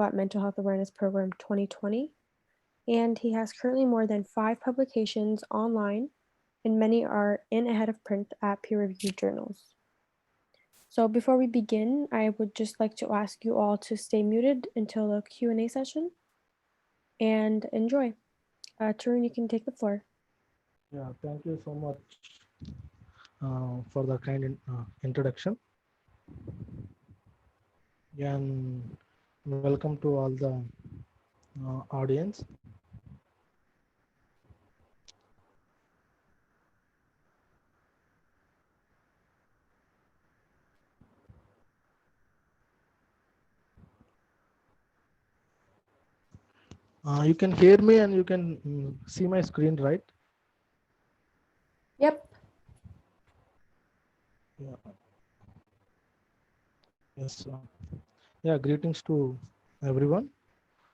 at Mental Health Awareness Program 2020, and he has currently more than 5 publications online, and many are in ahead of print at peer-reviewed journals. So before we begin, I would just like to ask you all to stay muted until the Q&A session and enjoy. Tarun, you can take the floor. Yeah, thank you so much for the introduction. And welcome to all the audience. You can hear me and you can see my screen, right? Yep. Yeah. Yes. Yeah. Greetings to everyone.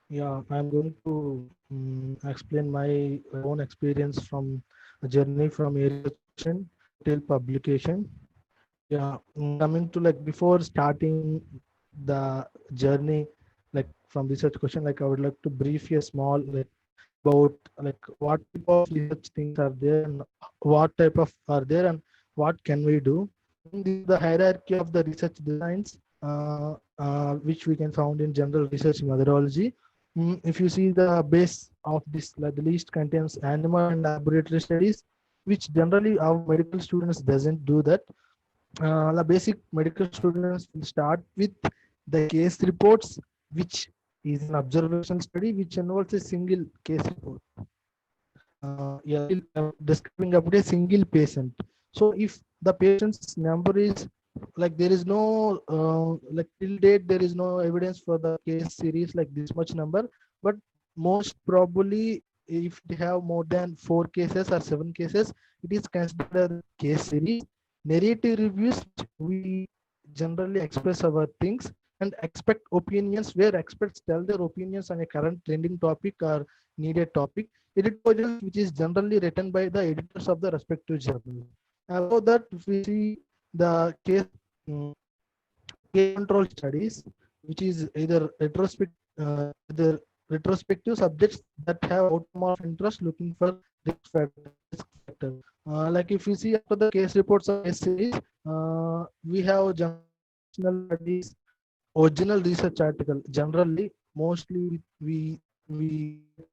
Yeah, I'm going to explain my own experience from a journey from area question till publication. Yeah, coming to like before starting the journey, like from research question, like I would like to brief you a small like about like what type of research things are there and what type of are there and what can we do. This is the hierarchy of the research designs, which we can found in general research methodology. If you see the base of this, like the list contains animal and laboratory studies, which generally our medical students doesn't do that. The basic medical students will start with the case reports, which is an observational study which involves a single case report. Yeah, I'm describing about a single patient. So if the patient's number is like there is no like till date there is no evidence for the case series like this much number, but most probably if they have more than 4 cases or 7 cases, it is considered a case series. Narrative reviews, we generally express our things and expect opinions where experts tell their opinions on a current trending topic or needed topic. Editorials, which is generally written by the editors of the respective journal. Above that, if we see the um, case control studies, which is either retrospective subjects that have outcome of interest looking for risk factor. Like if you see after the case reports of case series, we have journal studies, original research article. Generally, mostly we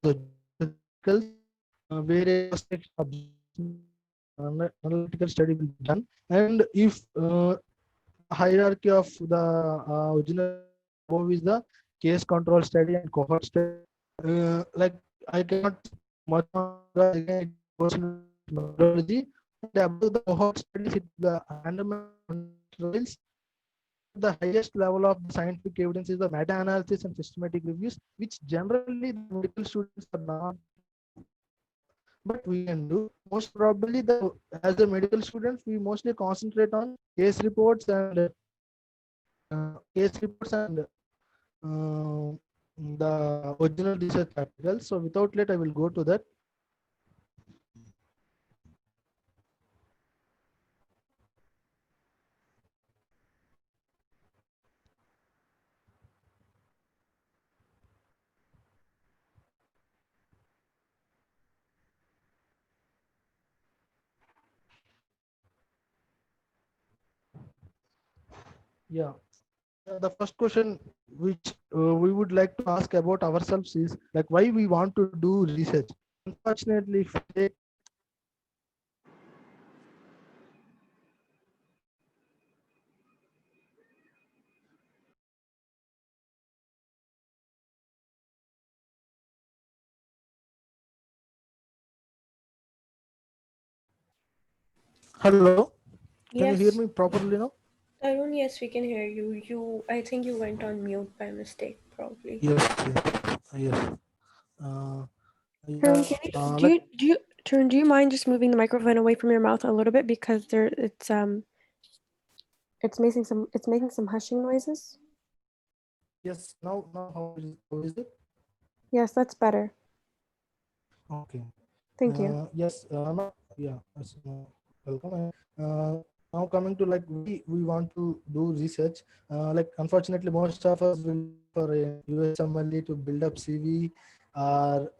the articles where a cross-section observation analytical study will be done, and if hierarchy of the original studies above is the case control study and cohort study. Like I cannot speak much on that because again it is a personal research methodology. And above the cohort studies, it is the randomized control trials. And at the highest level of the scientific evidence is the meta-analysis and systematic reviews, which generally the medical students are not do. But we can do. Most probably, the as the medical students, we mostly concentrate on case reports and the original research articles. So without let, I will go to that. Yeah. The first question which we would like to ask about ourselves is like why we want to do research. Unfortunately, if we take hello, can you hear Yes. me properly now? Tarun, yes, we can hear you. I think you went on mute by mistake, probably. Yes, yes. Uh, Tarun, yeah, can you Tarun, do you mind just moving the microphone away from your mouth a little bit because it's making some hushing noises. yes. Now how is it? Yes, that's better. Okay. Thank you. Yes. Now, yeah. Welcome. Now coming to like we want to do research. Like unfortunately, most of us will go for a USMLE to build up CV or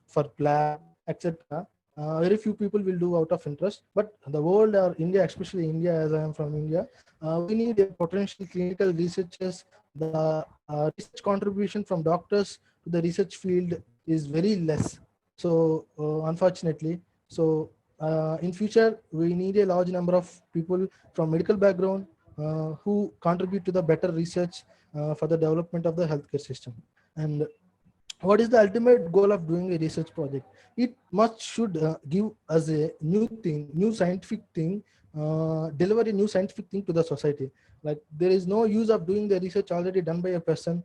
for lab, etc. Very few people will do out of interest. But the world or India, especially India, as I am from India, we need a potential clinical researchers. The research contribution from doctors to the research field is very less. So unfortunately, so in future we need a large number of people from medical background who contribute to the better research for the development of the healthcare system. And what is the ultimate goal of doing a research project? It must should give us a new thing, new scientific thing, deliver a new scientific thing to the society. Like there is no use of doing the research already done by a person,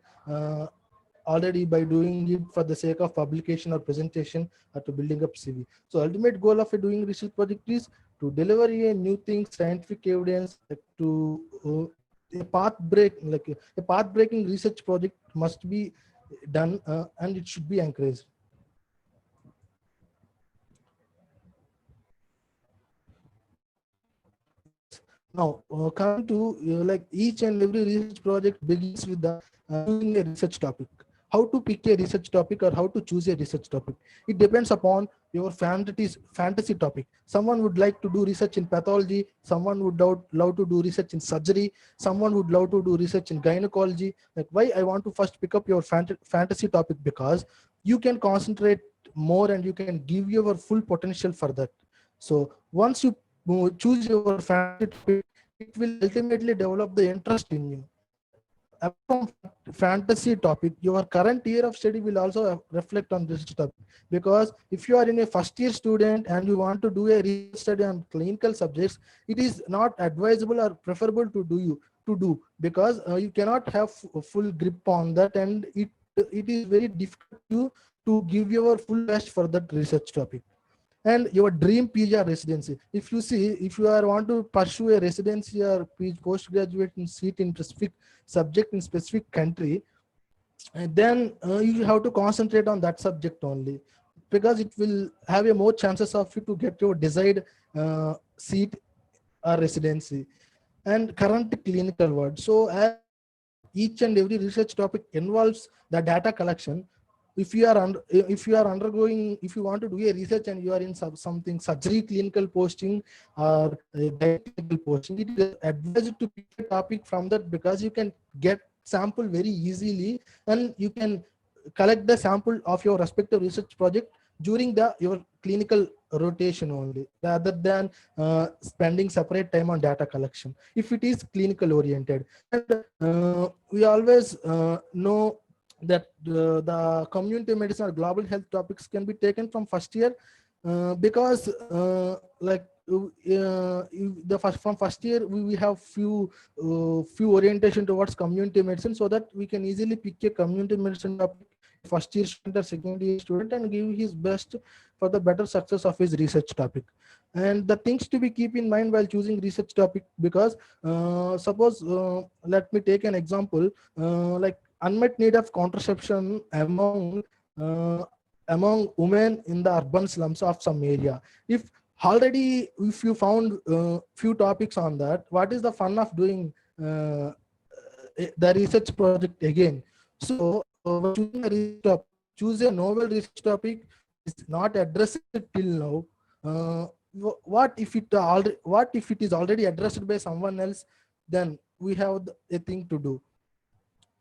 already by doing it for the sake of publication or presentation or to building up CV. So ultimate goal of a doing research project is to deliver a new thing, scientific evidence, like to a path breaking research project must be done, and it should be encouraged. Now, coming to like each and every research project begins with the choosing a research topic. How to pick a research topic or how to choose a research topic. It depends upon your fantasy topic. Someone would like to do research in pathology. Someone would love to do research in surgery. Someone would love to do research in gynecology. Like why I want to first pick up your fantasy topic, because you can concentrate more and you can give your full potential for that. So once you choose your fantasy topic, it will ultimately develop the interest in you. Apart from fantasy topic, your current year of study will also reflect on this topic. Because if you are in a first year student and you want to do a research study on clinical subjects, it is not advisable or preferable to do, because you cannot have full grip on that, and it is very difficult to give your full best for that research topic. And your dream PG or residency. If you see, if you are want to pursue a residency or PG postgraduate seat in specific subject in specific country, and then you have to concentrate on that subject only, because it will have a more chances of you to get your desired seat or residency. And current clinical world. So as each and every research topic involves the data collection. If you want to do a research and you are in something surgery clinical posting or a clinical posting, it is advised to pick a topic from that, because you can get sample very easily and you can collect the sample of your respective research project during your clinical rotation only, rather than spending separate time on data collection if it is clinical oriented. And we always know that the community medicine or global health topics can be taken from first year, because from first year we have few orientation towards community medicine, so that we can easily pick a community medicine topic first year student or second year student and give his best for the better success of his research topic. And the things to be keep in mind while choosing research topic, because suppose let me take an example, like unmet need of contraception uh, among women in the urban slums of some area. If you found few topics on that, what is the fun of doing the research project again? So when choosing a research topic, choose a novel research topic which is not addressed till now. What if it is already addressed by someone else? Then we have a thing to do.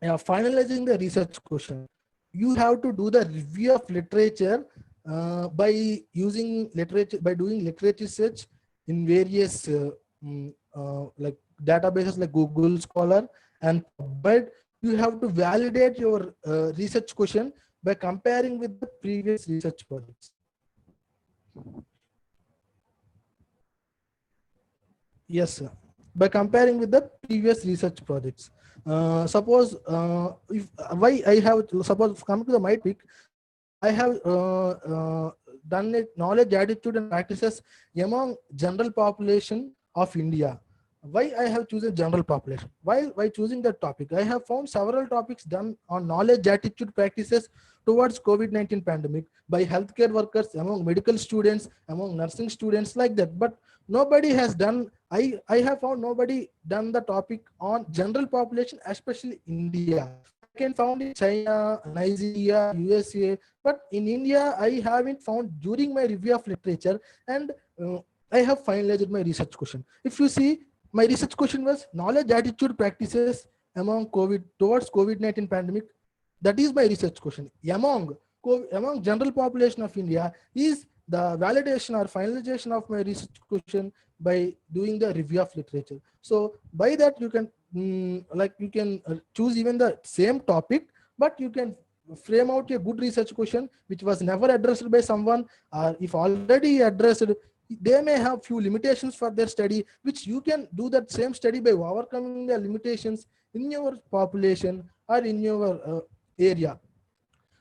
Finalizing the research question, you have to do the review of literature by using literature, by doing literature search in various like databases like Google Scholar and PubMed. You have to validate your research question by comparing with the previous research projects. Yes, sir. By comparing with the previous research projects. Suppose if why I have suppose coming to the my pick, I have done a knowledge, attitude, and practices among general population of India. Why I have chosen general population? Why choosing that topic? I have found several topics done on knowledge, attitude, practices towards COVID-19 pandemic by healthcare workers, among medical students, among nursing students, like that. But nobody has done, I have found nobody done the topic on general population, especially India. I can found in China, Nigeria, USA, but in India I haven't found during my review of literature. And uh, I have finalized my research question. If you see, my research question was knowledge attitude practices among COVID towards COVID-19 pandemic. That is my research question. Among general population of India, is the validation or finalization of my research question by doing the review of literature. So by that you can like you can choose even the same topic, but you can frame out a good research question which was never addressed by someone, or if already addressed, they may have few limitations for their study, which you can do that same study by overcoming the limitations in your population or in your area.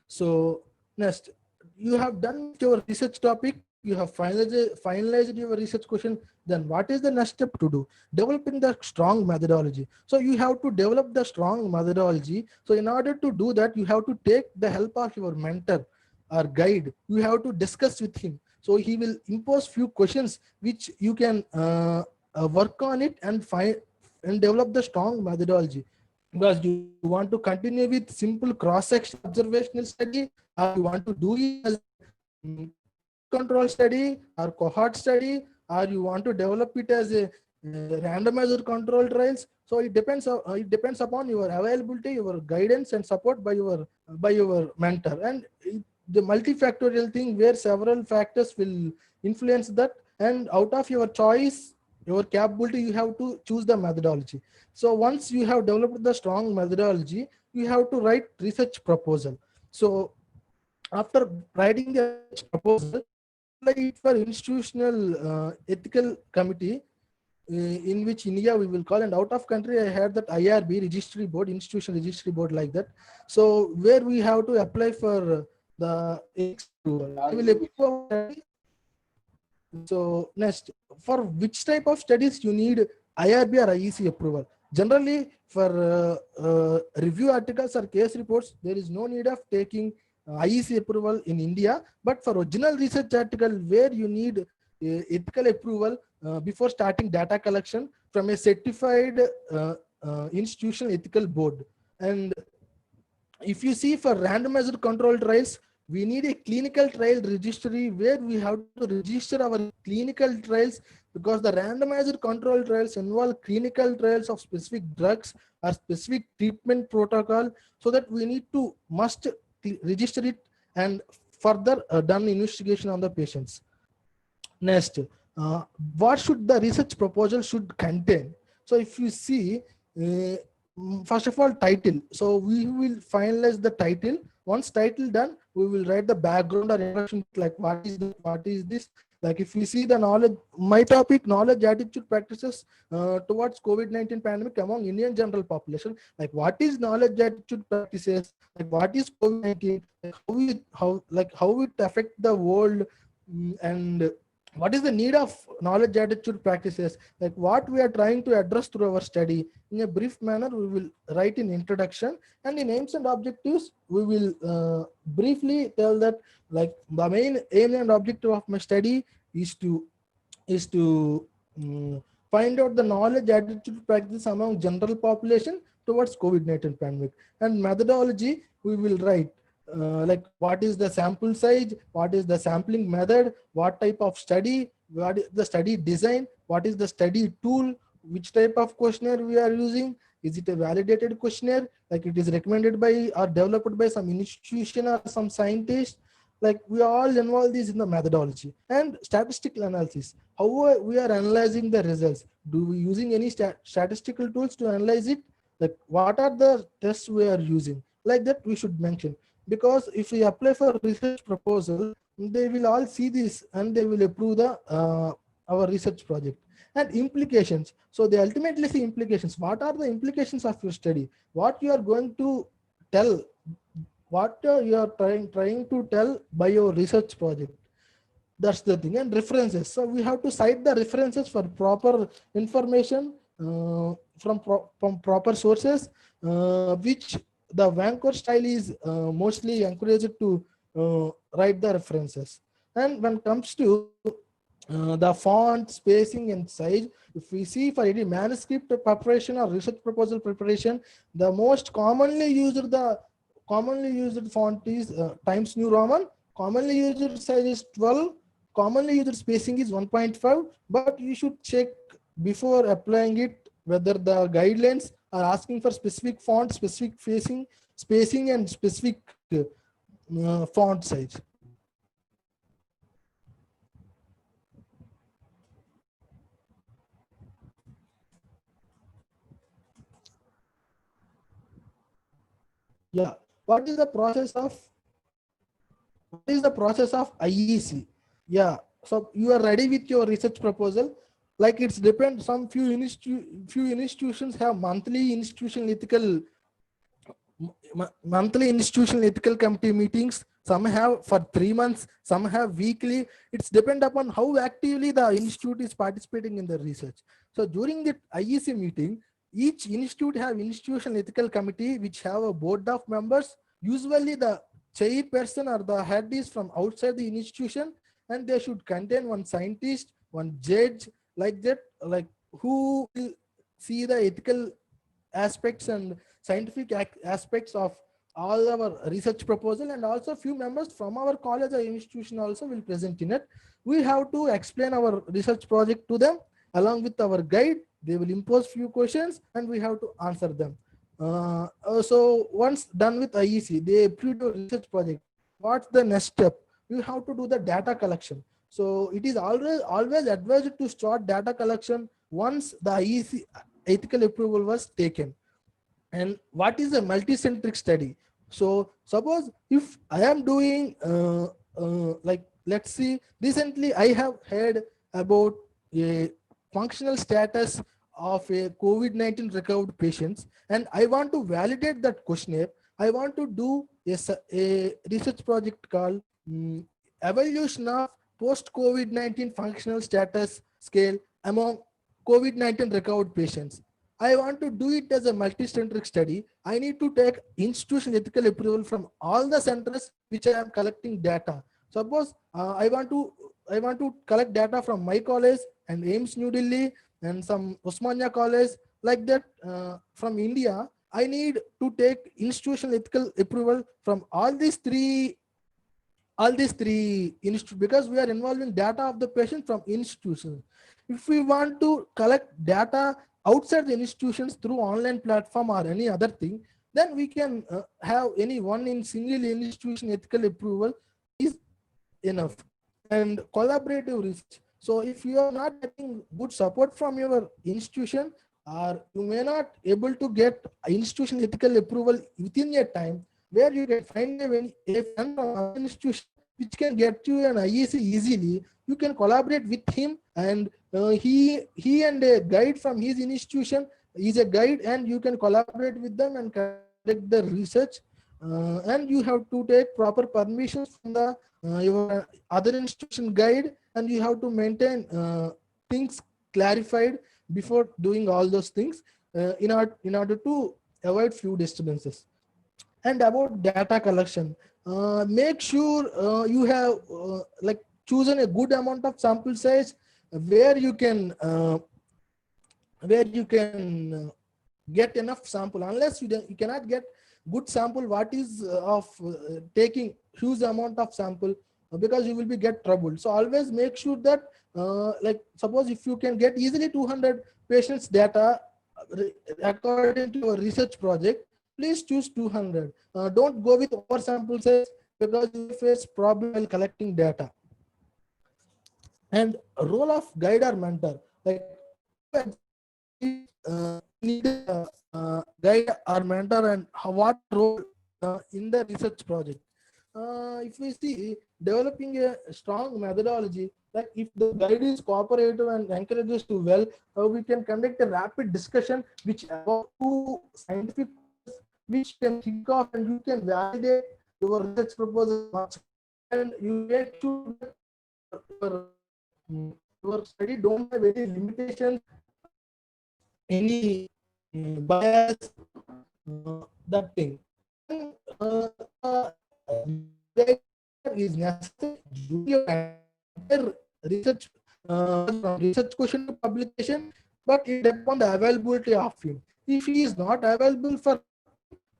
So next, you have done your research topic, you have finalized your research question. Then what is the next step to do? Developing the strong methodology. So you have to develop the strong methodology. So in order to do that, you have to take the help of your mentor or guide. You have to discuss with him. So he will impose few questions which you can work on it and find and develop the strong methodology. Because you want to continue with simple cross-section observational study, or you want to do it as case control study or cohort study, or you want to develop it as a randomized control trials. So it depends upon your availability, your guidance and support by your mentor. And the multifactorial thing where several factors will influence that, and out of your choice, your capability, you have to choose the methodology. So once you have developed the strong methodology, you have to write research proposal. So after writing the research proposal, apply it for institutional ethical committee, in which India we will call, and out of country I had that IRB registry board, institutional registry board, like that. So where we have to apply for the ethics approval. I will approve our study. So next, for which type of studies you need IRB or IEC approval? Generally, for review articles or case reports, there is no need of taking IEC approval in India. But for original research article, where you need ethical approval before starting data collection from a certified institutional ethical board. And if you see, for randomized control trials, we need a clinical trial registry where we have to register our clinical trials, because the randomized control trials involve clinical trials of specific drugs or specific treatment protocol, so that we need to must register it and further done investigation on the patients. Next, what should the research proposal should contain? So if you see, first of all, title. So we will finalize the title. Once title done, we will write the background or introduction, like what is this. Like if we see the knowledge, my topic, knowledge attitude practices towards COVID-19 pandemic among Indian general population. Like what is knowledge attitude practices? Like what is COVID-19? Like how it affect the world, and what is the need of knowledge attitude practices, like what we are trying to address through our study. In a brief manner, we will write in introduction, and in aims and objectives, we will briefly tell that, like the main aim and objective of my study is to find out the knowledge attitude practice among general population towards COVID-19 pandemic. And methodology, we will write like what is the sample size, what is the sampling method, what type of study, what is the study design, what is the study tool, which type of questionnaire we are using. Is it a validated questionnaire, like it is recommended by or developed by some institution or some scientist? Like we all involve this in the methodology. And statistical analysis, how we are analyzing the results. Do we using any statistical tools to analyze it? Like what are the tests we are using? Like that we should mention, because if we apply for research proposal, they will all see this and they will approve the our research project. And implications, so they ultimately see implications. What are the implications of your study? What you are going to tell, what you are trying to tell by your research project. That's the thing. And references, so we have to cite the references for proper information from proper sources, which the Vancouver style is mostly encouraged to write the references. And when it comes to the font, spacing, and size. If we see for any manuscript preparation or research proposal preparation, the most commonly used font is Times New Roman. Commonly used size is 12. Commonly used spacing is 1.5. But you should check before applying it whether the guidelines are asking for specific font, specific spacing, and specific font size. Yeah. What is the process of IEC? Yeah. So you are ready with your research proposal. Like it's depend. Some few institutions have monthly institutional ethical committee meetings. Some have for 3 months. Some have weekly. It's depend upon how actively the institute is participating in the research. So during the IEC meeting, each institute have institutional ethical committee which have a board of members. Usually the chairperson or the head is from outside the institution, and they should contain one scientist, one judge, like that, like who will see the ethical aspects and scientific aspects of all our research proposal. And also few members from our college or institution also will present in it. We have to explain our research project to them along with our guide. They will impose few questions and we have to answer them. So once done with IEC, they approve your research project. What's the next step? You have to do the data collection. So it is always advised to start data collection once the IEC ethical approval was taken. And what is a multicentric study? So suppose if I am doing like, let's see, recently I have heard about a functional status of a COVID-19 recovered patients, and I want to validate that questionnaire. I want to do a research project called evaluation of post COVID-19 functional status scale among COVID-19 recovered patients. I want to do it as a multi-centric study. I need to take institutional ethical approval from all the centers which I am collecting data. Suppose I want to collect data from my college and AIMS New Delhi and some Osmania college, like that, from India. I need to take institutional ethical approval from all these three institutes, because we are involving data of the patient from institutions. If we want to collect data outside the institutions through online platform or any other thing, then we can have any one in single institution ethical approval is enough. And collaborative research. So if you are not getting good support from your institution, or you may not able to get institution ethical approval within a time, where you can find a friend from another institution which can get you an IEC easily. You can collaborate with him, and he and a guide from his institution is a guide, and you can collaborate with them and conduct the research. And you have to take proper permissions from the your other institution guide, and you have to maintain things clarified before doing all those things, in order to avoid few disturbances. And about data collection, make sure you have like chosen a good amount of sample size, where you can get enough sample. Unless you cannot get good sample, what is of taking huge amount of sample, because you will be get troubled. So always make sure that like, suppose if you can get easily 200 patients data according to your research project, please choose 200. Don't go with over sample size, because you face problem while collecting data. And role of guide or mentor, like need a guide or mentor, and what role in the research project. If we see developing a strong methodology, like if the guide is cooperative and encourages to well, we can conduct a rapid discussion which about two scientific which can kick off, and you can validate your research proposal much. And you make sure that your, your study don't have any limitations, any bias, that thing. And, uh, is necessary during your entire research from research question to publication, but it depends upon the availability of him. If he is not available for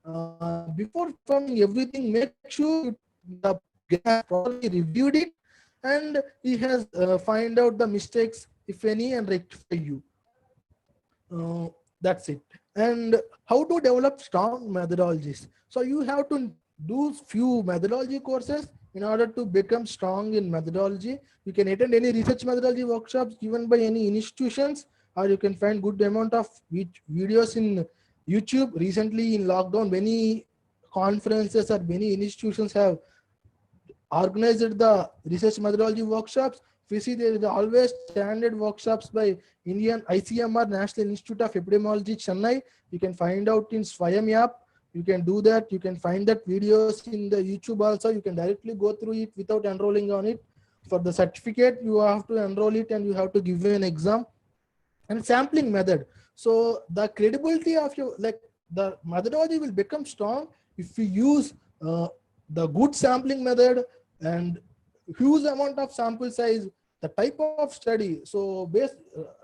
time, before confirming everything, make sure the guest has properly reviewed it and he has find out the mistakes, if any, and rectify you. Uh, that's it. And how to develop strong methodologies. So you have to do few methodology courses in order to become strong in methodology. You can attend any research methodology workshops given by any institutions, or you can find good amount of videos in YouTube. Recently in lockdown, many conferences or many institutions have organized the research methodology workshops. If you see, there is always standard workshops by Indian ICMR, National Institute of Epidemiology, Chennai. You can find out in Swayam app. You can do that. You can find that videos in the YouTube also. You can directly go through it without enrolling on it. For the certificate, you have to enroll it and you have to give an exam. And sampling method. So the credibility of your, like, the methodology will become strong if we use the good sampling method and huge amount of sample size, the type of study. So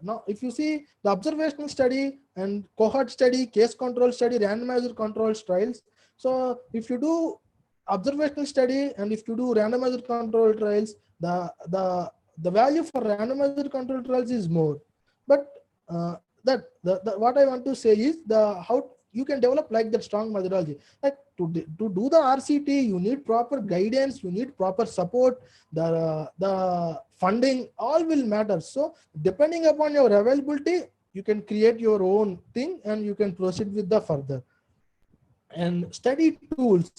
now if you see the observational study and cohort study, case control study, randomized control trials. So if you do observational study and if you do randomized control trials, the value for randomized control trials is more. But the what I want to say is the how you can develop like that strong methodology. Like to do the RCT, you need proper guidance, you need proper support, the funding, all will matter. So depending upon your availability, you can create your own thing and you can proceed with the further. And study tools.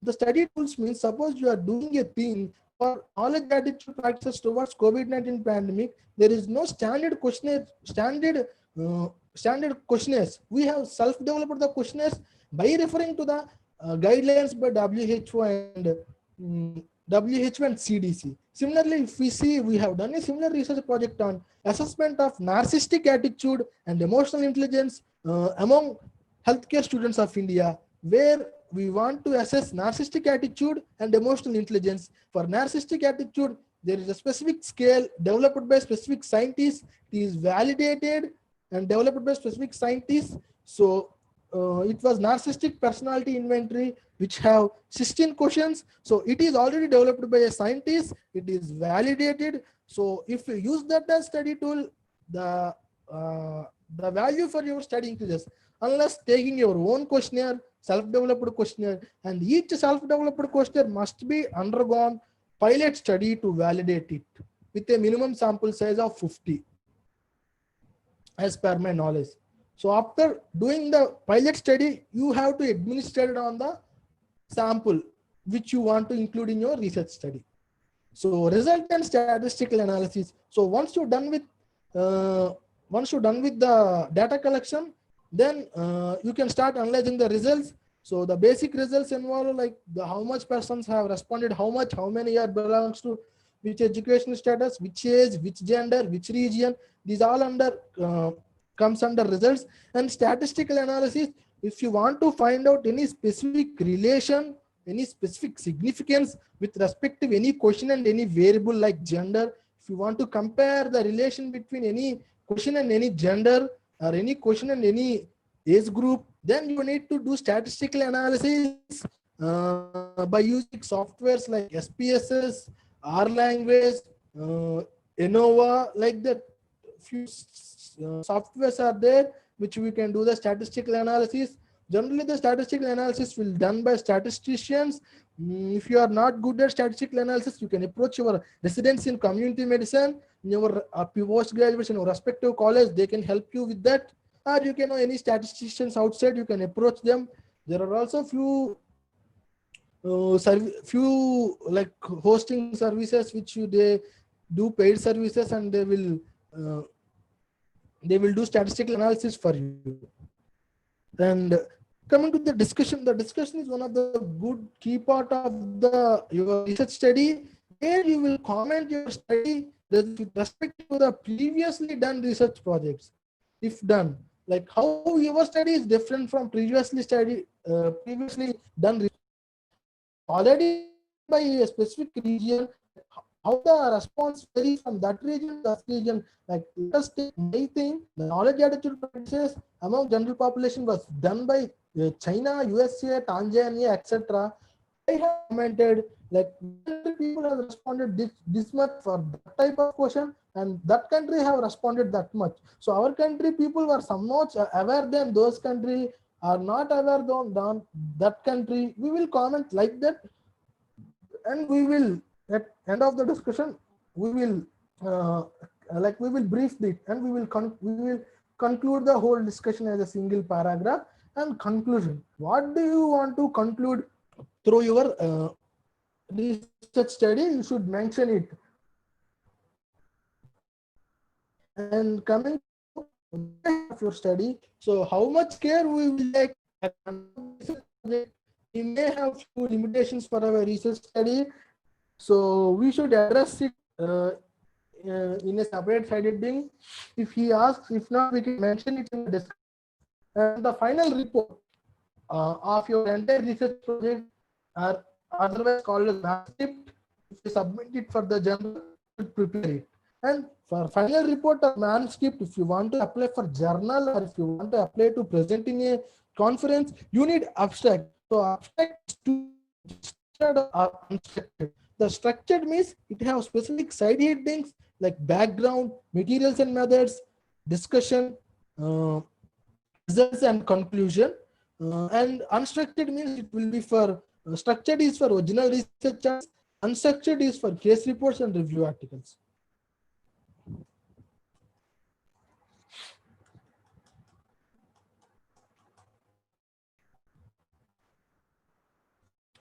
The study tools means suppose you are doing a thing for knowledge attitude practices towards COVID-19 pandemic. There is no standard questionnaire, standard questionnaires. We have self-developed the questionnaires by referring to the guidelines by WHO and WHO and CDC. Similarly, if we see, we have done a similar research project on assessment of narcissistic attitude and emotional intelligence among healthcare students of India, where we want to assess narcissistic attitude and emotional intelligence. For narcissistic attitude, there is a specific scale developed by specific scientists. It is validated and developed by specific scientists. So it was narcissistic personality inventory, which have 16 questions. So it is already developed by a scientist. It is validated. So if you use that as study tool, the value for your study increases. Unless taking your own questionnaire, self-developed questionnaire, and each self-developed questionnaire must be undergone pilot study to validate it with a minimum sample size of 50, as per my knowledge. So after doing the pilot study, you have to administer it on the sample which you want to include in your research study. So result and statistical analysis. So once you're done with the data collection, then you can start analyzing the results. So the basic results involve like how much persons have responded, how many year belongs to which educational status, which age, which gender, which region. These all under comes under results. And statistical analysis, if you want to find out any specific relation, any specific significance with respect to any question and any variable like gender, if you want to compare the relation between any question and any gender or any question and any age group, then you need to do statistical analysis by using softwares like SPSS, R language, ANOVA, like that. Few softwares are there which we can do the statistical analysis. Generally, the statistical analysis will done by statisticians. If you are not good at statistical analysis, you can approach your residents in community medicine, in your postgraduates in your respective college. They can help you with that. Or you can know any statisticians outside. You can approach them. There are also few like hosting services which they do paid services, and they will do statistical analysis for you. And coming to the discussion is one of the good key part of your research study, where you will comment your study with respect to the previously done research projects, if done. Like how your study is different from previously done research. Already by a specific region, how the response varies from that region to that region. Like let us take my thing, the knowledge attitude practices among general population was done by China, USA, Tanzania, etc. I have commented like people have responded this much for that type of question, and that country have responded that much. So our country people were somewhat aware than those country are not aware than that country. We will comment like that, and we will at end of the discussion we will we will brief it, and we will conclude the whole discussion as a single paragraph. And conclusion, what do you want to conclude through your research study? You should mention it. And coming to your study, so how much care we will take at the end of the research project? We may have few limitations for our research study, so we should address it in a separate sided thing. If he asks, if not, we can mention it in the discussion. And the final report of your entire research project, are otherwise called as manuscript. If you submit it for the journal, you prepare it. And for final report or manuscript, if you want to apply for journal or if you want to apply to present in a conference, you need abstract. So abstract is structured or unstructured. The structured means it has specific side headings like background, materials and methods, discussion, results and conclusion. And unstructured means it will be for structured is for original research, unstructured is for case reports and review articles.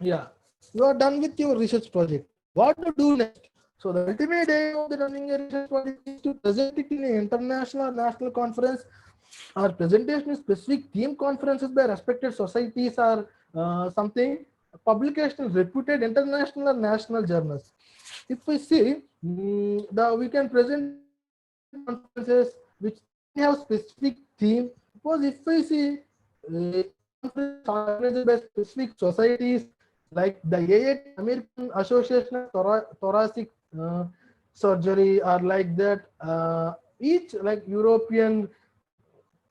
Yeah, you are done with your research project. What to do next? So the ultimate aim of the running a research project is to present it in an international or national conference, or presentation in specific theme conferences by respected societies, or something, publication in reputed international or national journals. If we see, we can present conferences which have specific theme. Suppose if we see conference organized by specific societies like the AAT, American Association of Thoracic Surgery, or like that, each like European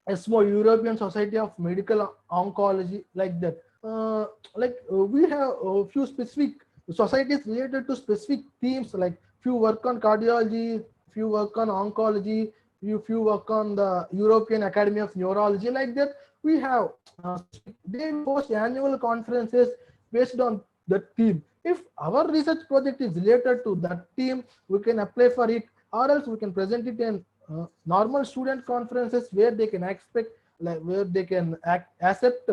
ESMO, European Society of Medical Oncology, like that. We have a few specific societies related to specific themes, like few work on cardiology, few work on oncology, few work on the European Academy of Neurology, like that. We have they host annual conferences based on that theme. If our research project is related to that theme, we can apply for it, or else we can present it in normal student conferences where they can expect, like where they can accept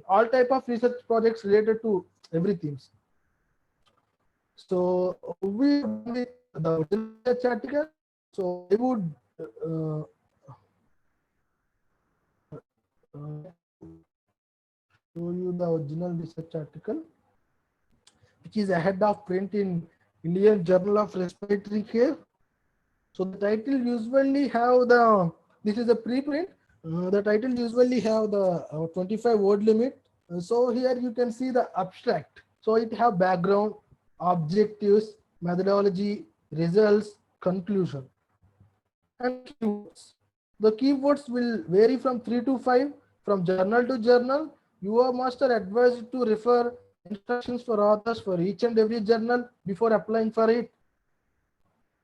all type of research projects related to everything. So we done with the research article. So I would show you the original research article, which is ahead of print in Indian Journal of Respiratory Care. So the title usually have the, this is a preprint. The title usually have the 25 word limit. So here you can see the abstract. So it have background, objectives, methodology, results, conclusion, and keywords. The keywords will vary from 3 to 5 from journal to journal. You must are advised to refer instructions for authors for each and every journal before applying for it.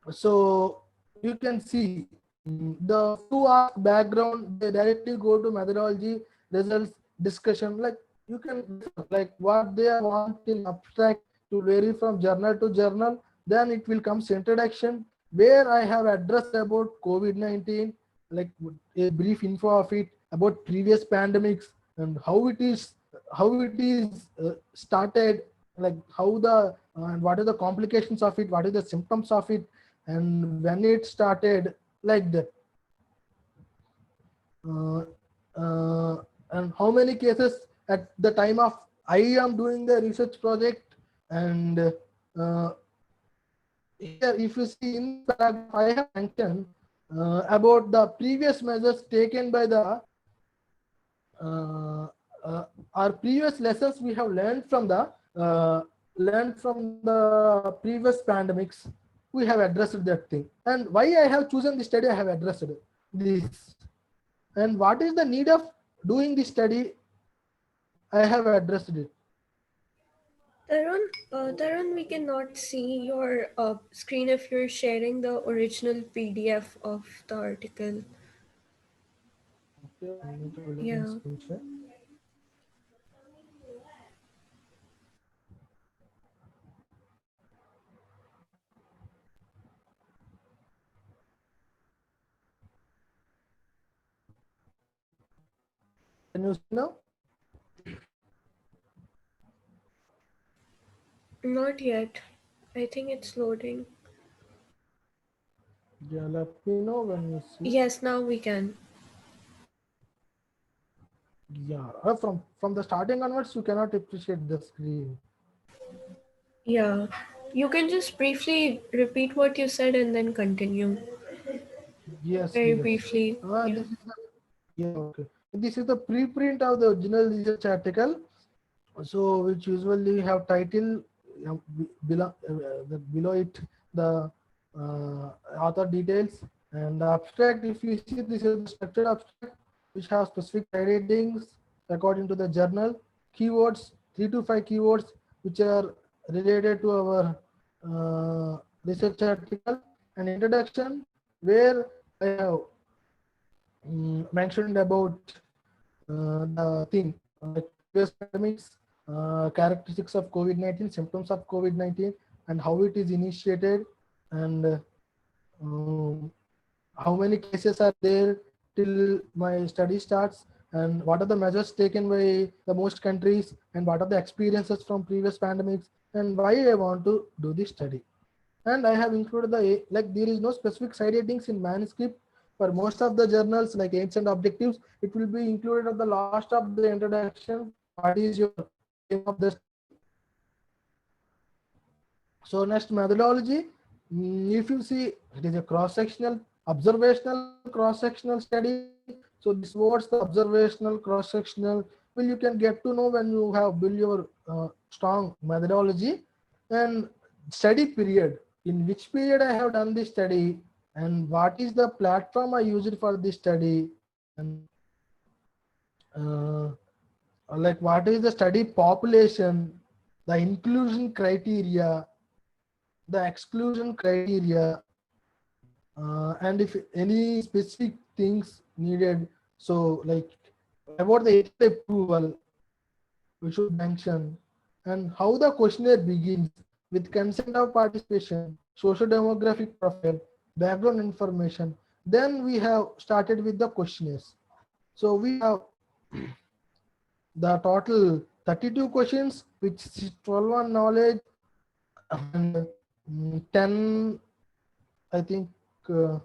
So you can see the few ask background, they directly go to methodology, results, discussion. Like you can like what they want in abstract to vary from journal to journal. Then it will come introduction, where I have addressed about COVID-19, like a brief info of it, about previous pandemics and how it is started, like how the and what are the complications of it, what are the symptoms of it, and when it started, like that. Uh, and how many cases at the time of I am doing the research project. And here, if you see in paragraph, I have mentioned about the previous measures taken by the uh, our previous lessons we have learned from the previous pandemics. we have addressed that thing. And why I have chosen this study, I have addressed this. And what is the need of doing this study, I have addressed it. Tarun, we cannot see your screen if you're sharing the original PDF of the article. Okay, 1 minute, let me Yeah. screen share. Can you see now? Not yet. I think it's loading. Yeah, let me know when you see. Yes, now we can. Yeah, from the starting onwards, you cannot appreciate the screen. Yeah. You can just briefly repeat what you said and then continue. Yes, Very yes. briefly. Yeah. This is the, yeah, okay. This is the preprint of the original research article. So which usually have title, below it the author details and the abstract. If you see, this is the structured abstract which has specific ratings according to the journal, keywords, 3 to 5 keywords which are related to our research article, and introduction where I have mentioned about the thing like previous pandemics, characteristics of COVID-19, symptoms of COVID-19, and how it is initiated, and um, how many cases are there till my study starts, and what are the measures taken by the most countries, and what are the experiences from previous pandemics, and why I want to do this study. And I have included the like there is no specific side headings in manuscript for most of the journals like aims and objectives. It will be included at the last of the introduction. What is your aim of the study? So next, methodology. If you see, it is a cross-sectional, observational cross-sectional study. So this words, the observational cross-sectional, well, you can get to know when you have built your strong methodology. And study period, in which period I have done this study, and what is the platform I used for this study, and uh, like what is the study population, the inclusion criteria, the exclusion criteria, and if any specific things needed. So like about the ethical approval, we should mention, and how the questionnaire begins with consent of participation, social demographic profile, background information. Then we have started with the questionnaires. So we have the total 32 questions, which is 12 on knowledge and 10, I think, uh,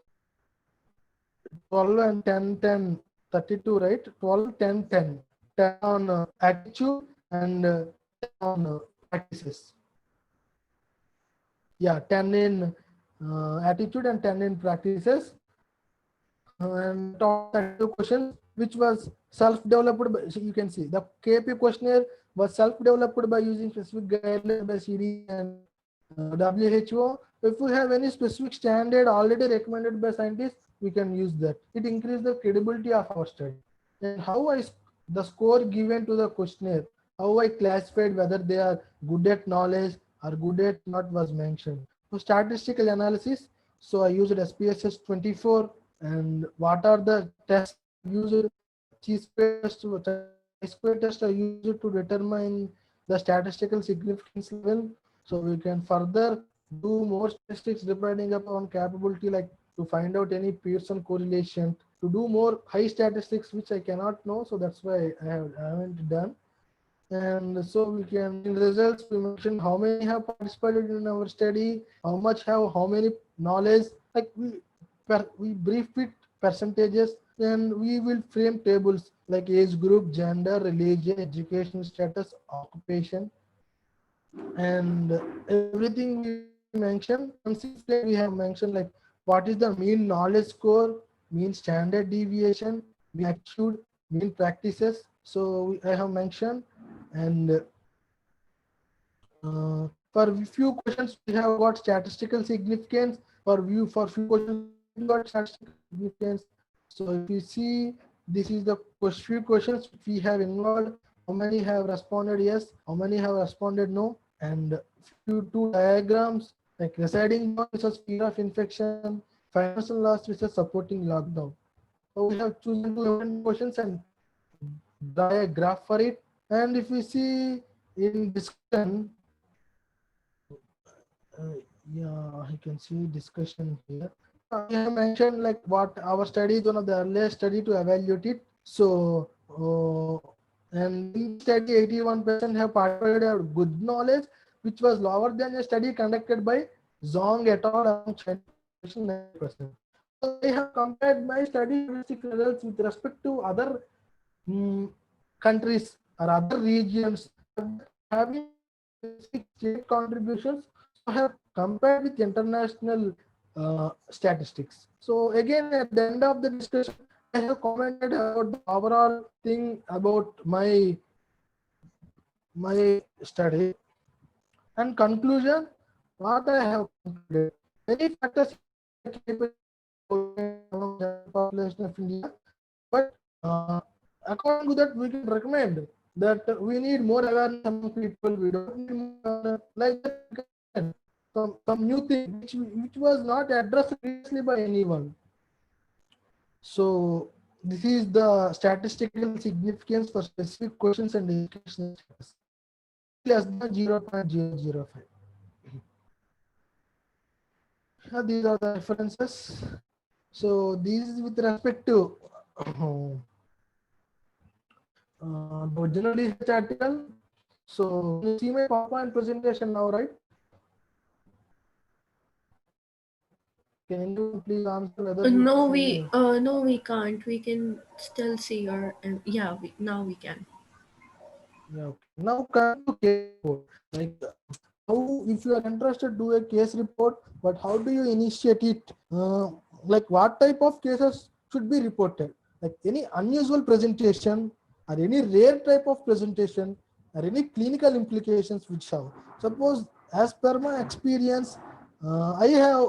12 and 10, 10, 32, right? 12, 10, 10. 10 on attitude and 10 on practices. Yeah, 10 in attitude and 10 in practices. And the total 32 questions, which was self-developed by, so you can see the KP questionnaire was self-developed by using specific guidelines by CDC and WHO. If we have any specific standard already recommended by scientists, we can use that. It increases the credibility of our study. And how the score given to the questionnaire, how I classified whether they are good at knowledge or good at not was mentioned. So statistical analysis. So I used SPSS 24, and what are the tests I have used? Chi-square test I used to determine the statistical significance level. So we can further do more statistics depending upon capability, like to find out any Pearson correlation, to do more high statistics, which I cannot know. So that's why I haven't done. And so we can, in results, we mention how many have participated in our study, how much have, how many knowledge, like we brief it percentages, and we will frame tables like age group, gender, religion, educational status, occupation, and everything we mentioned. On 6th day we have mentioned like what is the mean knowledge score, mean standard deviation, mean attitude, mean practices. So I have mentioned, and For few questions, we have got statistical significance. For few questions, we got statistical significance. So if you see, this is the few questions we have involved. How many have responded yes? How many have responded no? And few two diagrams like residing zone versus fear of infection, financial loss versus supporting lockdown. So we have chosen two different questions and draw a graph for it. And if we see in discussion, uh, yeah, I can see discussion here. I have mentioned like what our study is one of the earliest study to evaluate it. So, and in study, 81% have participated have good knowledge, which was lower than a study conducted by Zong et al. Around 90%. So I have compared my study results with respect to other countries or other regions having specific state contributions. So I have compared with international statistics. So again, at the end of the discussion, I have commented about the overall thing about my study and conclusion. What I have concluded, many factors population of India, but according to that, we can recommend that we need more awareness among people. We don't need more, like some new thing which was not addressed previously by anyone. So this is the statistical significance for specific questions and educational status less than 0.005. These are the references. So this is with respect to the original research article. So you see my PowerPoint presentation now, right? Can you please answer whether you No, see? we can't. We can still see your. Yeah, now we can. Yeah. Okay. Now come to case report. Like how, if you are interested, do a case report, but how do you initiate it? Like what type of cases should be reported? Like any unusual presentation or any rare type of presentation or any clinical implications which have. Suppose as per my experience, I have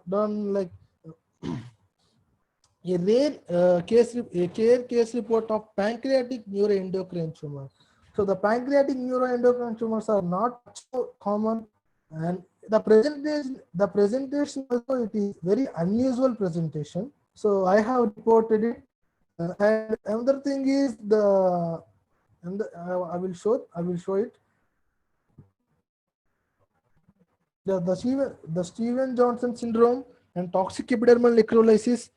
done like a rare case report of pancreatic neuroendocrine tumor. So the pancreatic neuroendocrine tumors are not so common, and the presentation also it is very unusual presentation. So I have reported it, and another thing is and I will show it. The Steven Johnson syndrome and toxic epidermal necrolysis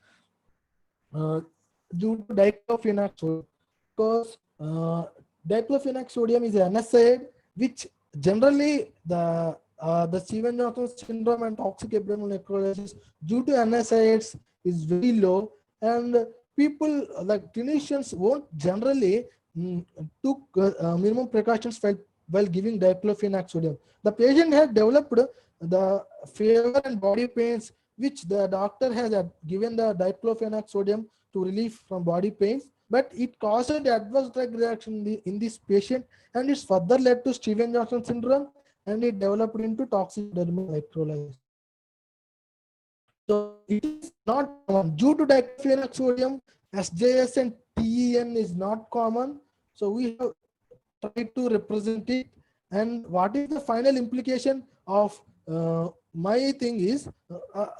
due to diclofenac sodium, because diclofenac sodium is an NSAID which generally the Steven Johnson syndrome and toxic epidermal necrolysis due to NSAIDs is very low, and people like clinicians won't generally took minimum precautions while giving diclofenac sodium. The patient has developed the fever and body pains which the doctor has given the diclofenac sodium to relief from body pains, but it caused adverse drug reaction in this patient, and it's further led to Steven Johnson syndrome, and it developed into toxic dermal electrolysis. So it is not common due to diclofenac sodium. SJS and TEN is not common, so we have tried to represent it. And what is the final implication of my thing is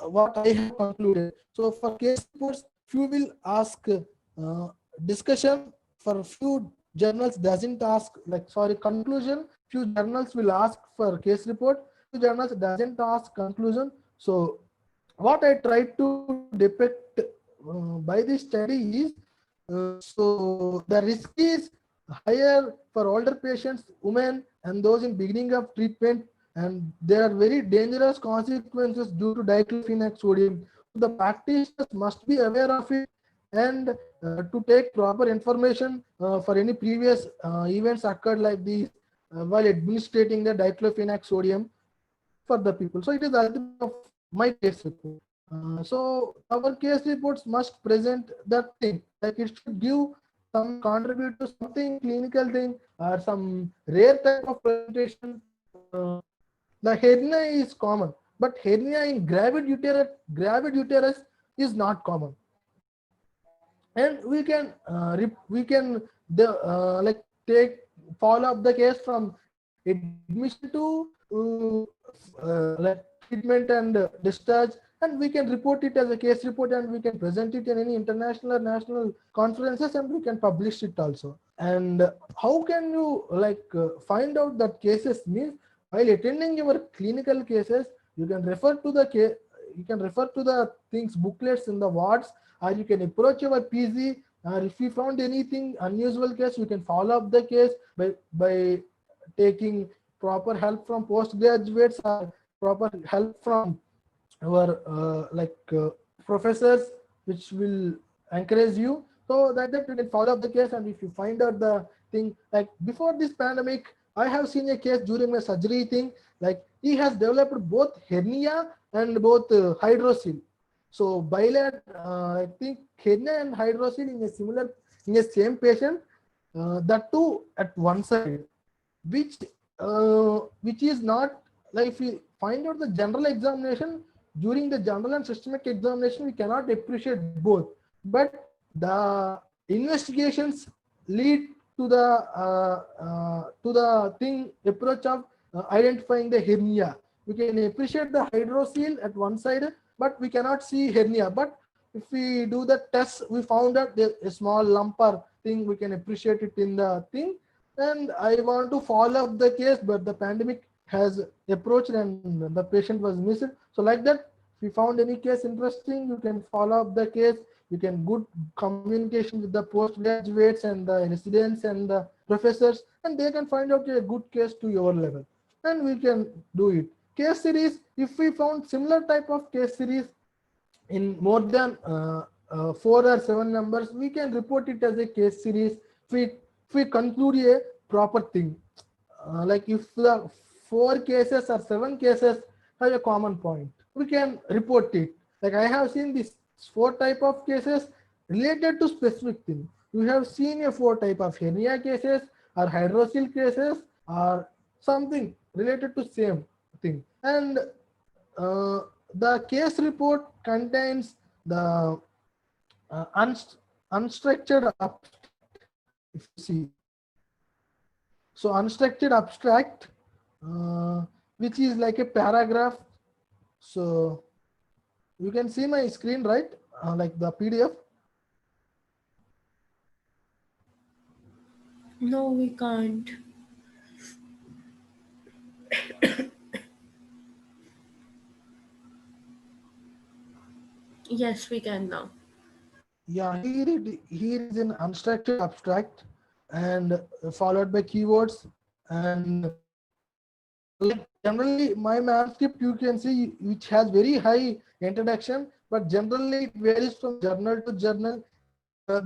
what I have concluded. So for case reports, few will ask discussion. For few journals doesn't ask, like sorry, conclusion. Few journals will ask for case report. Few journals doesn't ask conclusion. So what I tried to depict by this study is so the risk is higher for older patients, women, and those in beginning of treatment, and there are very dangerous consequences due to diclofenac sodium. The practitioners must be aware of it, and to take proper information for any previous events occurred like these while administrating the diclofenac sodium for the people. So it is the ultimate of my case report. So our case reports must present that thing, like it should give some contribute to something clinical thing or some rare type of presentation The hernia is common, but hernia in gravid uterus is not common. And we can like take follow up the case from admission to like treatment and discharge, and we can report it as a case report, and we can present it in any international or national conferences, and we can publish it also. And how can you like find out that cases means while attending your clinical cases, you can refer to the things booklets in the wards, or you can approach your PG, or if you found anything unusual case, you can follow up the case by taking proper help from postgraduates or proper help from our professors, which will encourage you. So that you can follow up the case, and if you find out the thing, like before this pandemic, I have seen a case during my surgery thing, like he has developed both hernia and both hydrocele. So I think hernia and hydrocele in a same patient, that too at one side, which is not, like if we find out the general examination, during the general and systemic examination we cannot appreciate both, but the investigations lead to the thing approach of identifying the hernia. We can appreciate the hydrocele at one side, but we cannot see hernia. But if we do the test, we found that there's a small lump or thing, we can appreciate it in the thing. And I want to follow up the case, but the pandemic has approached and the patient was missed. So like that, if you found any case interesting, you can follow up the case. You can good communication with the postgraduates and the residents and the professors, and they can find out a good case to your level, and we can do it. Case series, if we found similar type of case series in more than 4 or 7 numbers, we can report it as a case series. If we conclude a proper thing, like if the 4 cases or 7 cases have a common point, we can report it. Like I have seen these 4 type of cases related to specific thing. You have seen a 4 type of hernia cases or hydrocele cases or something related to same thing. And the case report contains the unstructured abstract, if you see. So unstructured abstract, which is like a paragraph. So you can see my screen, right? Like the PDF. No, we can't. Yes, we can now. Yeah, here is an unstructured abstract, and followed by keywords. And like generally my manuscript you can see which has very high introduction, but generally it varies from journal to journal.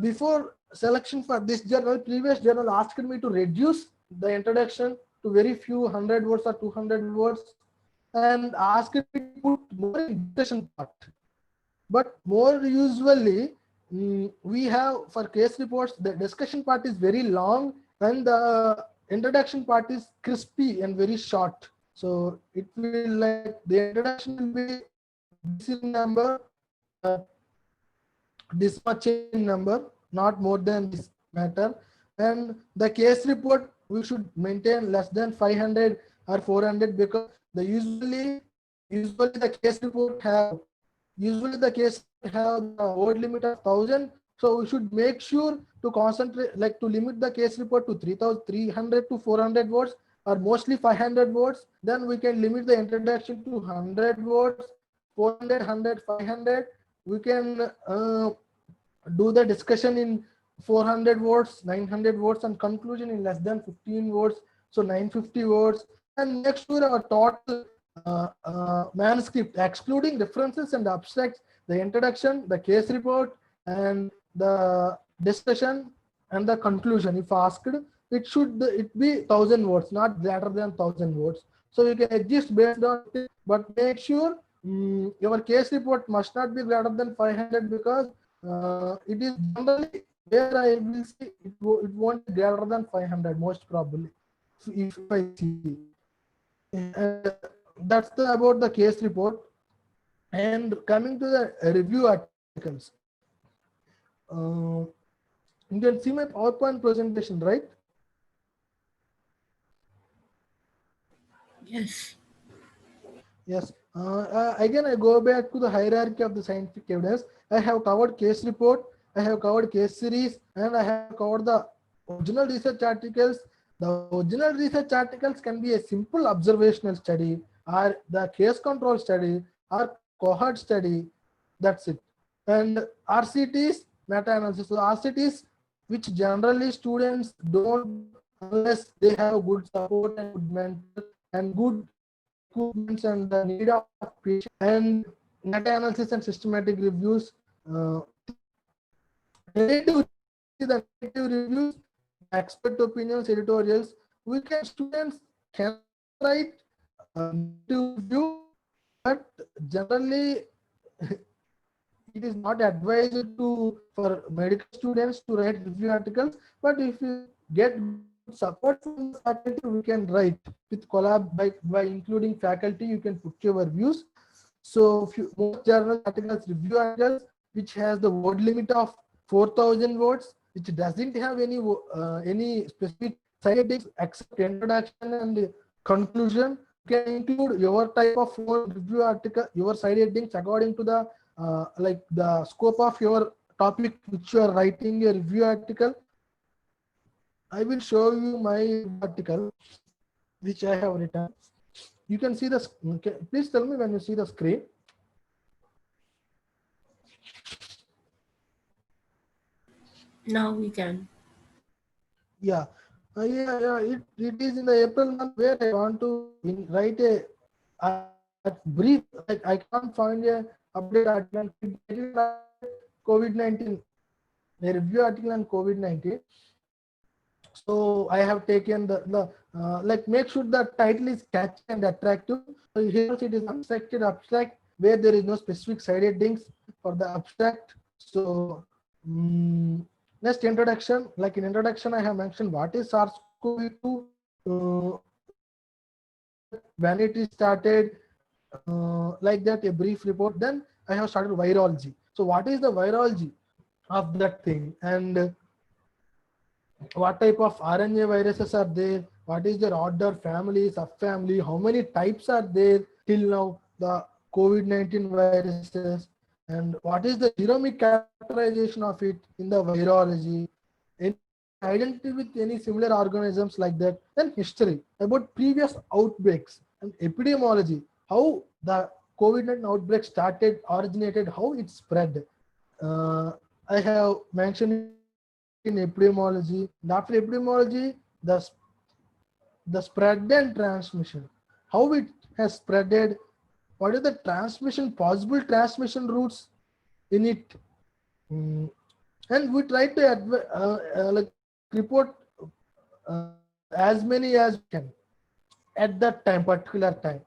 Before selection for this journal, previous journal asked me to reduce the introduction to very few 100 words or 200 words, and asked me to put more in discussion part. But more usually, we have for case reports, the discussion part is very long and the introduction part is crispy and very short. So it will like the introduction will be this in number, this much in number, not more than this matter. And the case report we should maintain less than 500 or 400, because the usually the case report have the word limit of 1000. So we should make sure to concentrate, like to limit the case report to 3300 to 400 words, or mostly 500 words. Then we can limit the introduction to 100 words, 400, 500. We can do the discussion in 400 words, 900 words, and conclusion in less than 15 words, so 950 words. And make sure our total manuscript, excluding references and abstracts, the introduction, the case report, and the discussion and the conclusion, if asked, it be 1000 words, not greater than 1000 words. So you can adjust based on it, but make sure your case report must not be greater than 500, because it is generally where I will say it won't be greater than 500 most probably, if I see. And that's about the case report. And coming to the review articles, uh, you can see my PowerPoint presentation, right? Yes. Yes. Again, I go back to the hierarchy of the scientific evidence. I have covered case report, I have covered case series, and I have covered the original research articles. The original research articles can be a simple observational study, or the case control study, or cohort study. That's it. And RCTs, meta-analysis. So RCTs, which generally students don't do unless they have good support and good mentor and good equipments and the need of patient, and meta-analysis and systematic reviews. Uh, Narrative, the narrative reviews, the expert opinions, editorials. We can students can write narrative review, but generally it is not advised to for medical students to write review articles. But if you get support from the faculty, we can write with collab by including faculty. You can put your views. So most journal articles, review articles, which has the word limit of 4,000 words, which doesn't have any specific side headings except introduction and conclusion. You can include your type of review article, your side headings according to the like the scope of your topic which you are writing a review article. I will show you my article which I have written. You can see the. Please tell me when you see the screen. Now we can. Yeah, yeah. It is in the April month where I want to write a brief. Like I can't find a update article. COVID-19, a review article on COVID-19. So I have taken the like make sure the title is catchy and attractive. So here it is abstract where there is no specific side headings for the abstract. So next introduction, like in introduction, I have mentioned what is SARS-CoV-2, when it is started, like that a brief report. Then I have started virology. So what is the virology of that thing, and what type of RNA viruses are there, what is their order, family, subfamily, how many types are there till now, the COVID-19 viruses, and what is the genomic characterization of it in the virology, any identity with any similar organisms like that, then history about previous outbreaks and epidemiology, how the COVID-19 outbreak started, originated, how it spread. Uh, I have mentioned in epidemiology. And after epidemiology, the spread and transmission, how it has spreaded, what are the transmission, possible transmission routes in it. And we try to like report as many as we can at that time, particular time.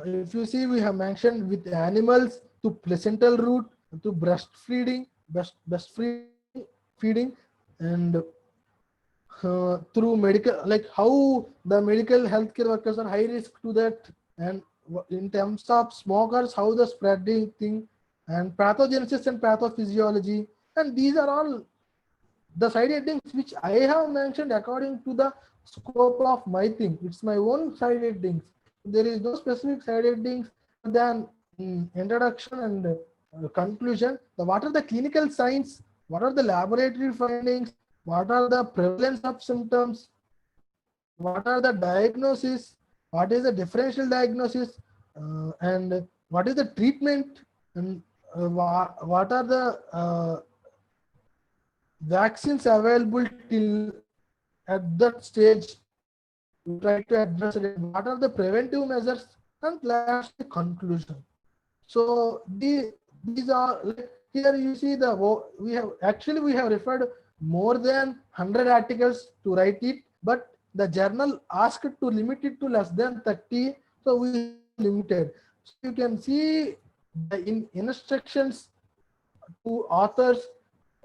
If you see, we have mentioned with animals to placental route to breastfeeding, breastfeeding, feeding, and through medical, like how the medical healthcare workers are high risk to that, and in terms of smokers, how the spreading thing, and pathogenesis and pathophysiology, and these are all the side headings which I have mentioned according to the scope of my thing. It's my own side headings. There is no specific side headings than introduction and conclusion. What are the clinical signs? What are the laboratory findings? What are the prevalence of symptoms? What are the diagnosis? What is the differential diagnosis? And what is the treatment? And what are the vaccines available till at that stage? We try to address it. What are the preventive measures? And last, the conclusion. So these are like, here you see we have referred more than 100 articles to write it, but the journal asked to limit it to less than 30, so we limited. So you can see the instructions to authors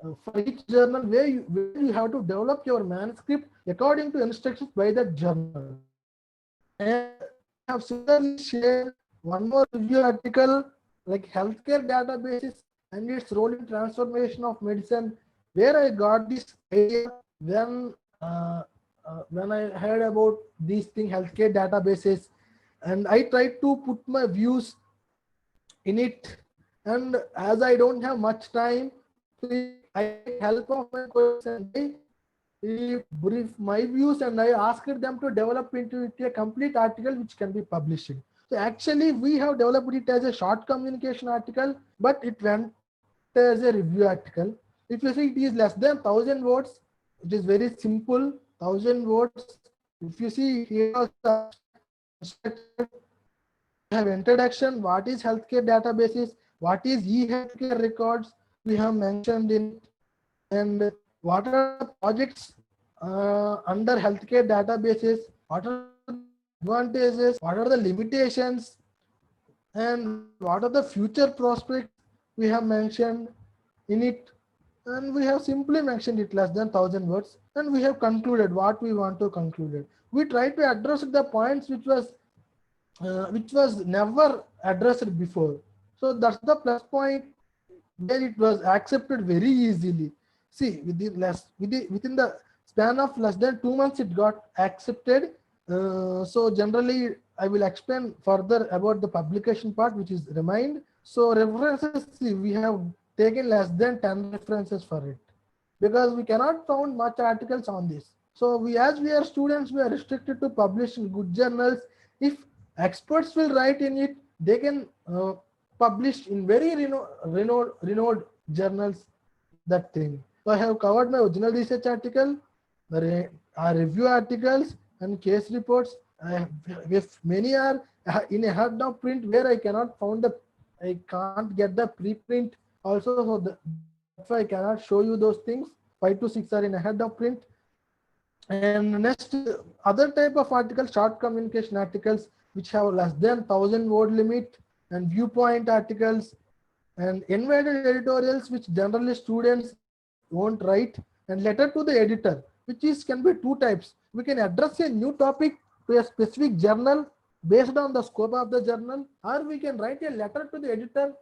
for each journal where you have to develop your manuscript according to instructions by the journal. And have similarly shared one more review article like healthcare databases and its role in transformation of medicine, where I got this idea when I heard about these things, healthcare databases, and I tried to put my views in it. And as I don't have much time, I take help of my colleagues and I brief my views and I asked them to develop into it a complete article which can be published. So actually we have developed it as a short communication article, but it went as a review article. If you see, it is less than 1,000 words. It is very simple, 1,000 words. If you see here also, we have introduction, what is healthcare databases, what is e-healthcare records, we have mentioned in it, and what are the projects under healthcare databases, what are the advantages, what are the limitations, and what are the future prospects we have mentioned in it. And we have simply mentioned it less than 1,000 words, and we have concluded what we want to conclude. We try to address the points which was never addressed before. So that's the plus point where it was accepted very easily. See, within the span of less than 2 months, it got accepted. So generally, I will explain further about the publication part, which is remained. So references, see, we have taken less than 10 references for it because we cannot found much articles on this. So as we are students, we are restricted to publish in good journals. If experts will write in it, they can publish in very renowned journals that thing. So I have covered my original research article, our review articles and case reports. If many are in a hard of print where I can't get the preprint also, so that's why I cannot show you those things. 5 to 6 are in a head of print. And next, other type of articles, short communication articles, which have less than 1,000 word limit, and viewpoint articles, and invited editorials, which generally students won't write, and letter to the editor, which can be two types. We can address a new topic to a specific journal based on the scope of the journal, or we can write a letter to the editor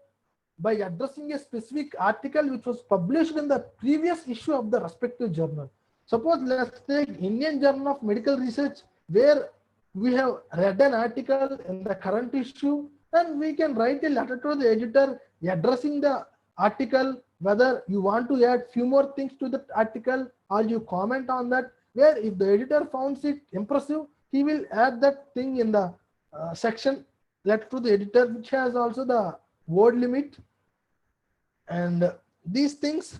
by addressing a specific article which was published in the previous issue of the respective journal. Suppose let's take Indian Journal of Medical Research, where we have read an article in the current issue, and we can write a letter to the editor addressing the article, whether you want to add few more things to the article or you comment on that, where if the editor finds it impressive, he will add that thing in the section letter to the editor, which has also the word limit. And these things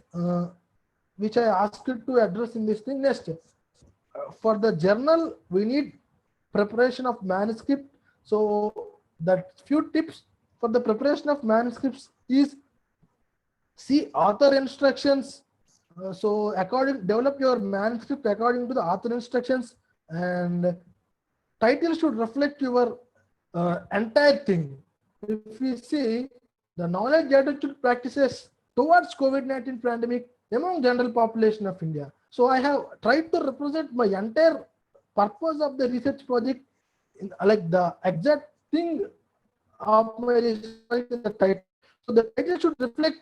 which I asked to address in this thing. Next, for the journal, we need preparation of manuscript. So that few tips for the preparation of manuscripts is see author instructions. So develop your manuscript according to the author instructions, and title should reflect your entire thing. If we see the knowledge attitude practices towards COVID-19 pandemic among general population of India. So I have tried to represent my entire purpose of the research project in, like the exact thing of my research in the title. So the title should reflect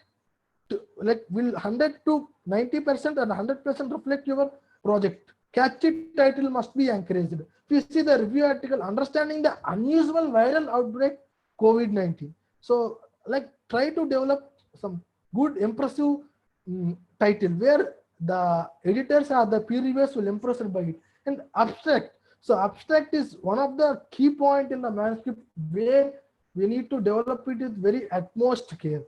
will 100 to 90% and 100% reflect your project. Catchy title must be encouraged. If you see the review article, understanding the unusual viral outbreak COVID-19. So try to develop some good impressive title where the editors or the peer reviewers will impressed by it. And abstract. So abstract is one of the key point in the manuscript where we need to develop it with very utmost care.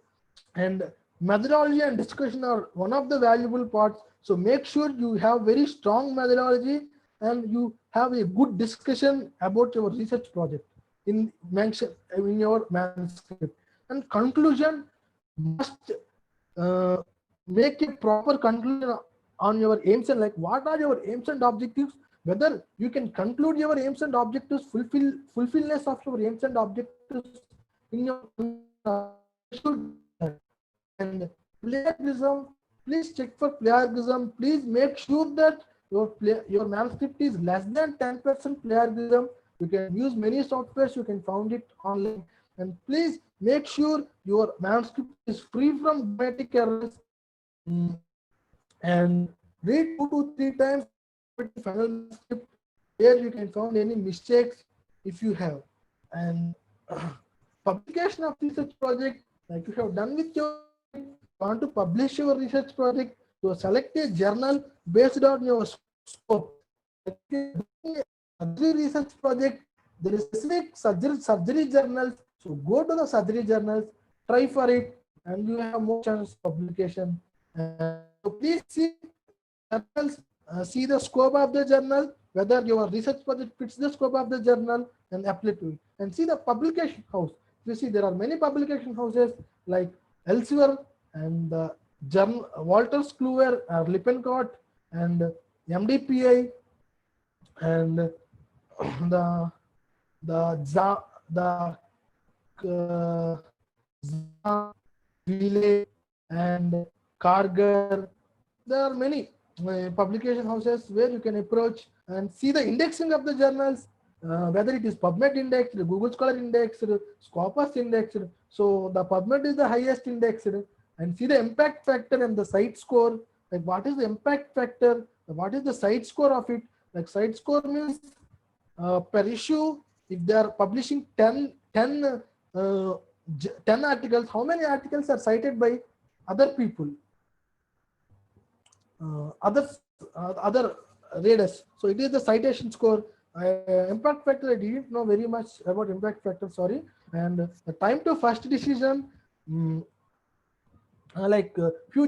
And methodology and discussion are one of the valuable parts. So make sure you have very strong methodology and you have a good discussion about your research project in your manuscript. And conclusion must make a proper conclusion on your aims and what are your aims and objectives, whether you can conclude your aims and objectives, fulfillness of your aims and objectives in your and plagiarism. Please check for plagiarism. Please make sure that your manuscript is less than 10% plagiarism. You can use many softwares, you can find it online. And please make sure your manuscript is free from grammatic errors. Mm, and read 2 to 3 times before submitting final manuscript, where you can find any mistakes if you have. And publication of research project, like you have done with your project, you want to publish your research project, so select a journal based on your scope. Like if you are doing a surgery research project, there is specific surgery journals, so go to the surgery journals, try for it, and you have more chances of publication. So please see journals, see the scope of the journal, whether your research project fits the scope of the journal, and apply to it. And see the publication house. You see there are many publication houses like Elsevier and journal Walters Kluwer, Lippincott, and MDPI, and the the Relay and Kargar. There are many publication houses where you can approach and see the indexing of the journals, whether it is PubMed indexed, Google Scholar indexed, Scopus indexed. So the PubMed is the highest indexed, and see the impact factor and the site score. Like what is the impact factor? What is the site score of it? Like site score means per issue, if they are publishing 10 articles, how many articles are cited by other people, other readers? So it is the citation score. Impact factor, I didn't know very much about impact factor, sorry. And the time to first decision, few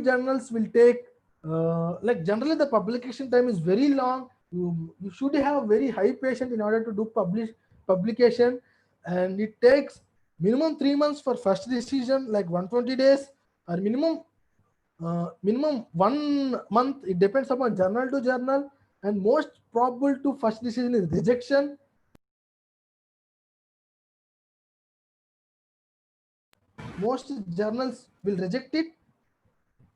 journals will take, like generally the publication time is very long. You should have very high patience in order to do publication, and it takes minimum 3 months for first decision, like 120 days, or minimum 1 month. It depends upon journal to journal, and most probable to first decision is rejection. Most journals will reject it,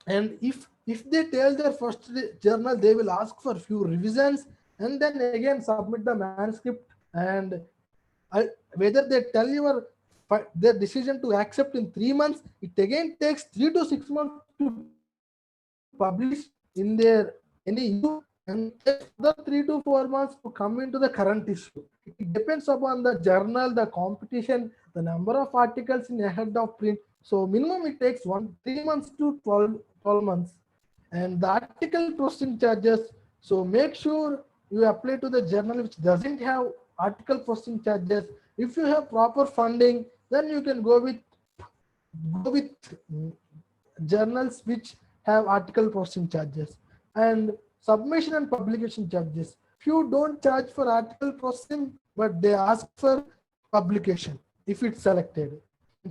and if they tell their first journal, they will ask for few revisions and then again submit the manuscript. And whether they tell your their decision to accept in 3 months, it again takes 3 to 6 months to publish in their any issue, and takes the 3 to 4 months to come into the current issue. It depends upon the journal, the competition, the number of articles in ahead of print. So minimum it takes 3 months to 12 months. And the article processing charges, so make sure you apply to the journal which doesn't have article processing charges. If you have proper funding, then you can go with journals which have article processing charges. And submission and publication charges, few don't charge for article processing, but they ask for publication if it's selected.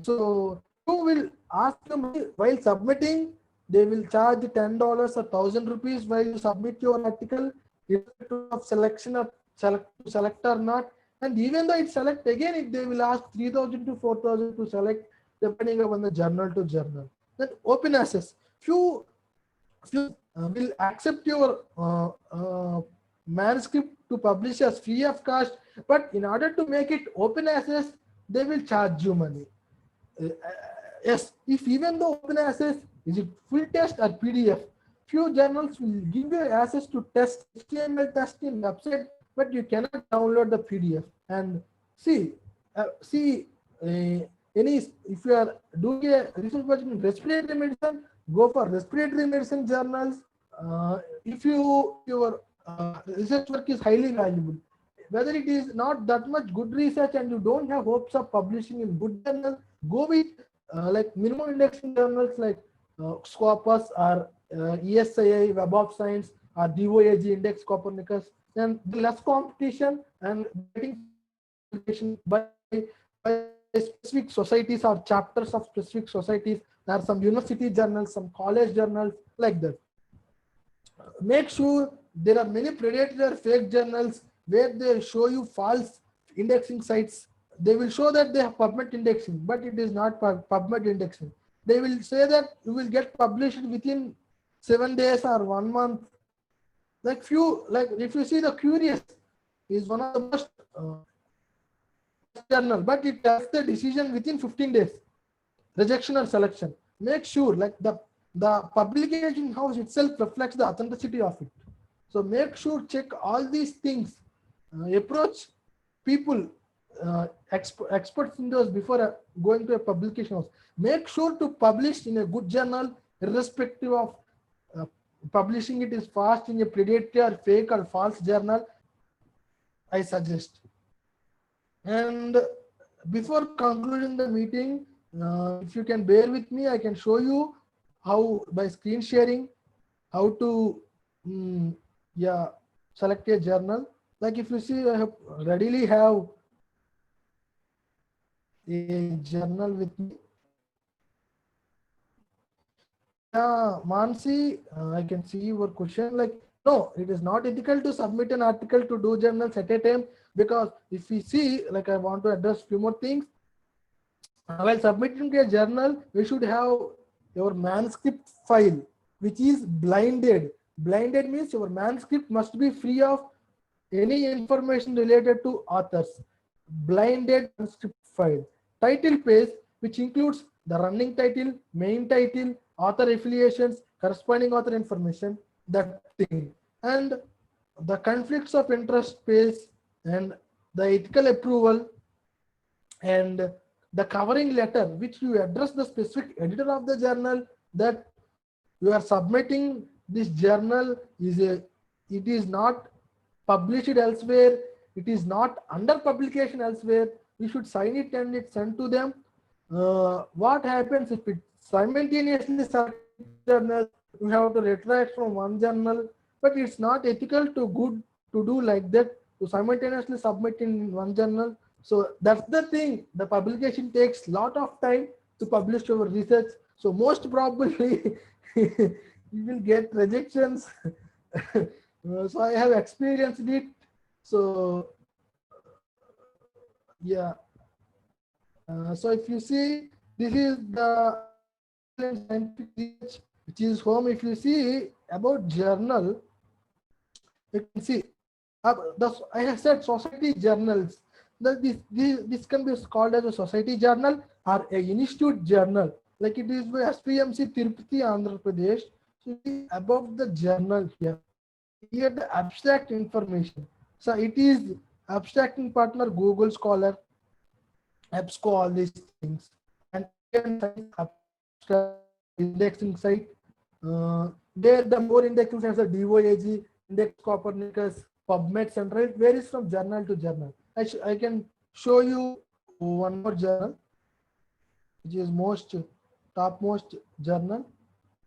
So you will ask them while submitting, they will charge $10 or 1,000 rupees while you submit your article, irrespective of selection or select or not. And even though it's select, again they will ask 3,000 to 4,000 to select, depending upon the journal to journal. Then open access, few will accept your manuscript to publish as free of cost, but in order to make it open access, they will charge you money. Yes, if even the open access, is it full text or PDF? Few journals will give you access to test HTML test in website, but you cannot download the PDF. And see, any if you are doing a research project in respiratory medicine, go for respiratory medicine journals. If your research work is highly valuable, whether it is not that much good research and you don't have hopes of publishing in good journals, go with like minimum indexing journals like Scopus or ESII, Web of Science, or DOAG Index Copernicus. Then the less competition and getting by specific societies or chapters of specific societies. There are some university journals, some college journals like that. Make sure there are many predatory fake journals where they show you false indexing sites. They will show that they have PubMed indexing, but it is not PubMed indexing. They will say that you will get published within 7 days or 1 month. Like if you see the Curious is one of the most journal, but it has the decision within 15 days, rejection or selection. Make sure like the publication house itself reflects the authenticity of it. So make sure check all these things. Approach people, experts in those before going to a publication house. Make sure to publish in a good journal, irrespective of uh, publishing it is fast in a predatory or fake or false journal. I suggest. And before concluding the meeting, if you can bear with me, I can show you how by screen sharing, how to yeah, select a journal. Like if you see, I have readily have a journal with me. Yeah, Mansi, I can see your question. Like, no, it is not ethical to submit an article to do journals at a time, because if we see, like, I want to address few more things. While submitting a journal, we should have your manuscript file, which is blinded. Blinded means your manuscript must be free of any information related to authors. Blinded manuscript file. Title page, which includes the running title, main title, author affiliations, corresponding author information, that thing. And the conflicts of interest page and the ethical approval and the covering letter, which you address the specific editor of the journal that you are submitting this journal it is not published elsewhere, it is not under publication elsewhere. You should sign it and it's sent to them. What happens if it simultaneously journals? You have to retract from one journal, but it's not ethical to good to do like that, to simultaneously submit in one journal. So that's the thing. The publication takes lot of time to publish your research. So most probably you will get rejections. So I have experienced it. So yeah. So if you see, this is the scientific research, which is home. If you see about journal, you can see I have said society journals. This can be called as a society journal or a institute journal, like it is by SPMC Tirupati, Andhra Pradesh. So above the journal here, the abstract information. So it is abstracting partner Google Scholar, EBSCO, all these things, and abstract indexing site. There the more indexing sites are DOAG, Index Copernicus, PubMed Central. It varies from journal to journal. I can show you one more journal, which is topmost journal,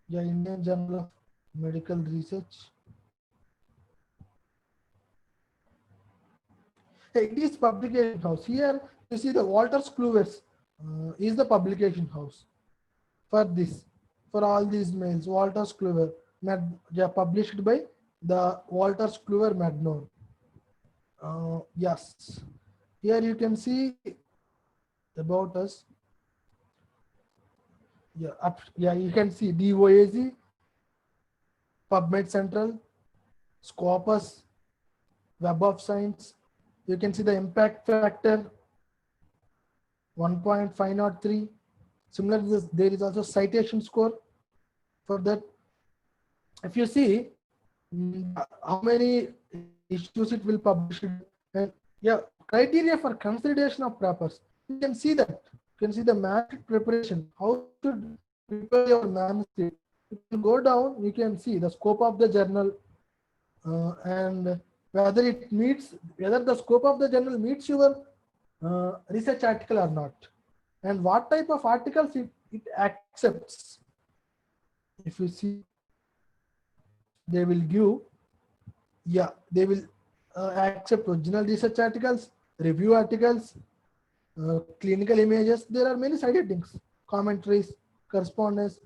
the Indian Journal of Medical Research. It is publication house. Here you see the Walters Kluwer is the publication house for this, for all these mails. Walters Kluwer, published by the Walters Kluwer Magnon. Yes, here you can see about us. Yeah, you can see DOAG, PubMed Central, Scopus, Web of Science. You can see the impact factor 1.503. Similarly, there is also citation score for that. If you see how many issues it will publish, and yeah, criteria for consideration of papers. You can see that. You can see the manuscript preparation. How to prepare your manuscript. You can go down. You can see the scope of the journal and whether the scope of the journal meets your research article or not, and what type of articles it accepts. If you see, they will give, they will accept original research articles, review articles, clinical images. There are many side headings, commentaries, correspondence,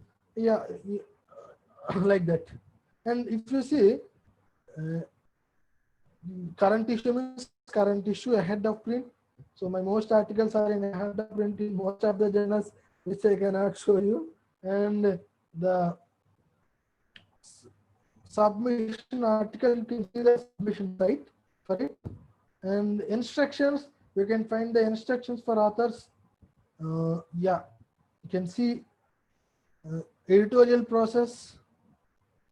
like that. And if you see, current issue means current issue ahead of print. So my most articles are in ahead of print in most of the journals, which I cannot show you. And the submission article, you can see the submission site for it. And instructions, you can find the instructions for authors. Yeah, you can see editorial process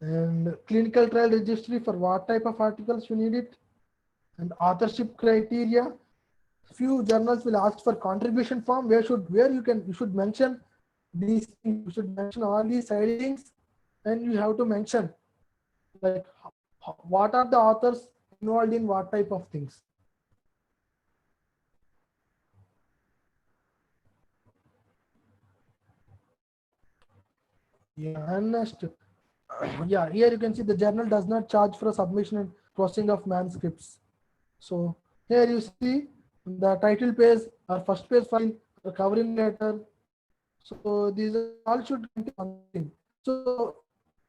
and clinical trial registry for what type of articles you need it, and authorship criteria. Few journals will ask for contribution form where you should mention these things. You should mention all these side links, and you have to mention like what are the authors involved in what type of things. Yeah, and next, yeah, here you can see the journal does not charge for submission and processing of manuscripts. So here you see the title page or first page file, the covering letter. So these all should contain one thing. So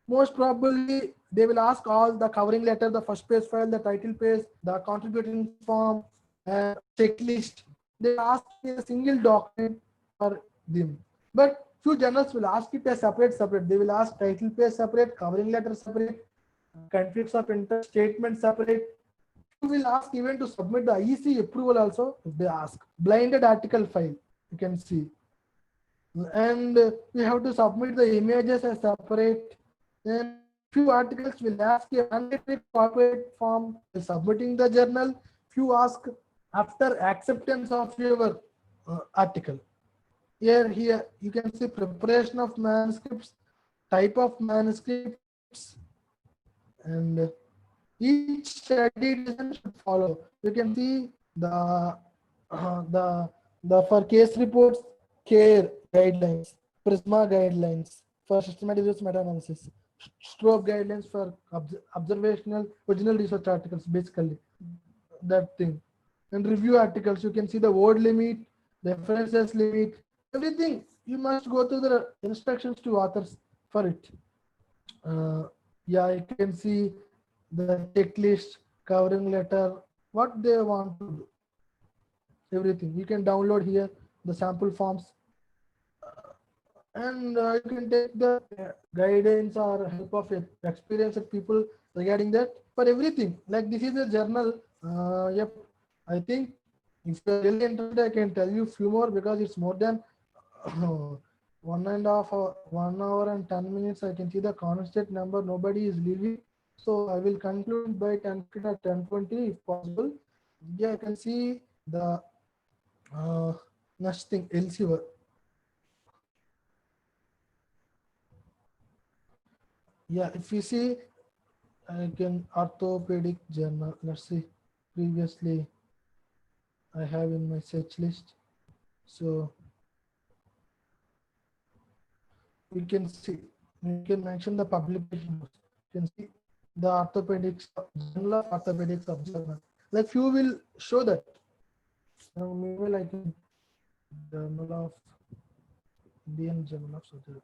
most probably they will ask all the covering letter, the first page file, the title page, the contributing form, and checklist. They ask in a single document for them. But few journals will ask it as separate. They will ask title page separate, covering letter separate, conflicts of interest statement separate. You will ask even to submit the IEC approval also if they ask. Blinded article file, you can see. And we have to submit the images as separate. Then few articles will ask a mandatory corporate form by submitting the journal. Few ask after acceptance of your article. Here you can see preparation of manuscripts, type of manuscripts, and each study design should follow. You can see the for case reports, CARE guidelines, PRISMA guidelines for systematic research meta-analysis, STROBE guidelines for observational original research articles, basically that thing. And review articles, you can see the word limit, references limit, everything. You must go through the instructions to authors for it. Yeah, you can see the checklist, covering letter, what they want to do, everything. You can download here the sample forms, and you can take the guidance or help of experienced people regarding that for everything. Like this is a journal. Yep, I think if you're really interested, I can tell you few more because it's more than 1 hour and 10 minutes. I can see the constant number. Nobody is leaving. So I will conclude by 10:15 or 10:20 if possible. Yeah, I can see the uh, next thing, Elsevier. Yeah, if you see, I can orthopedic journal. Let's see. Previously, I have in my search list. So we can see, we can mention the publication. You can see the orthopedics journal of orthopedics observer. Like few will show that. Maybe like journal of Indian Journal of Surgery.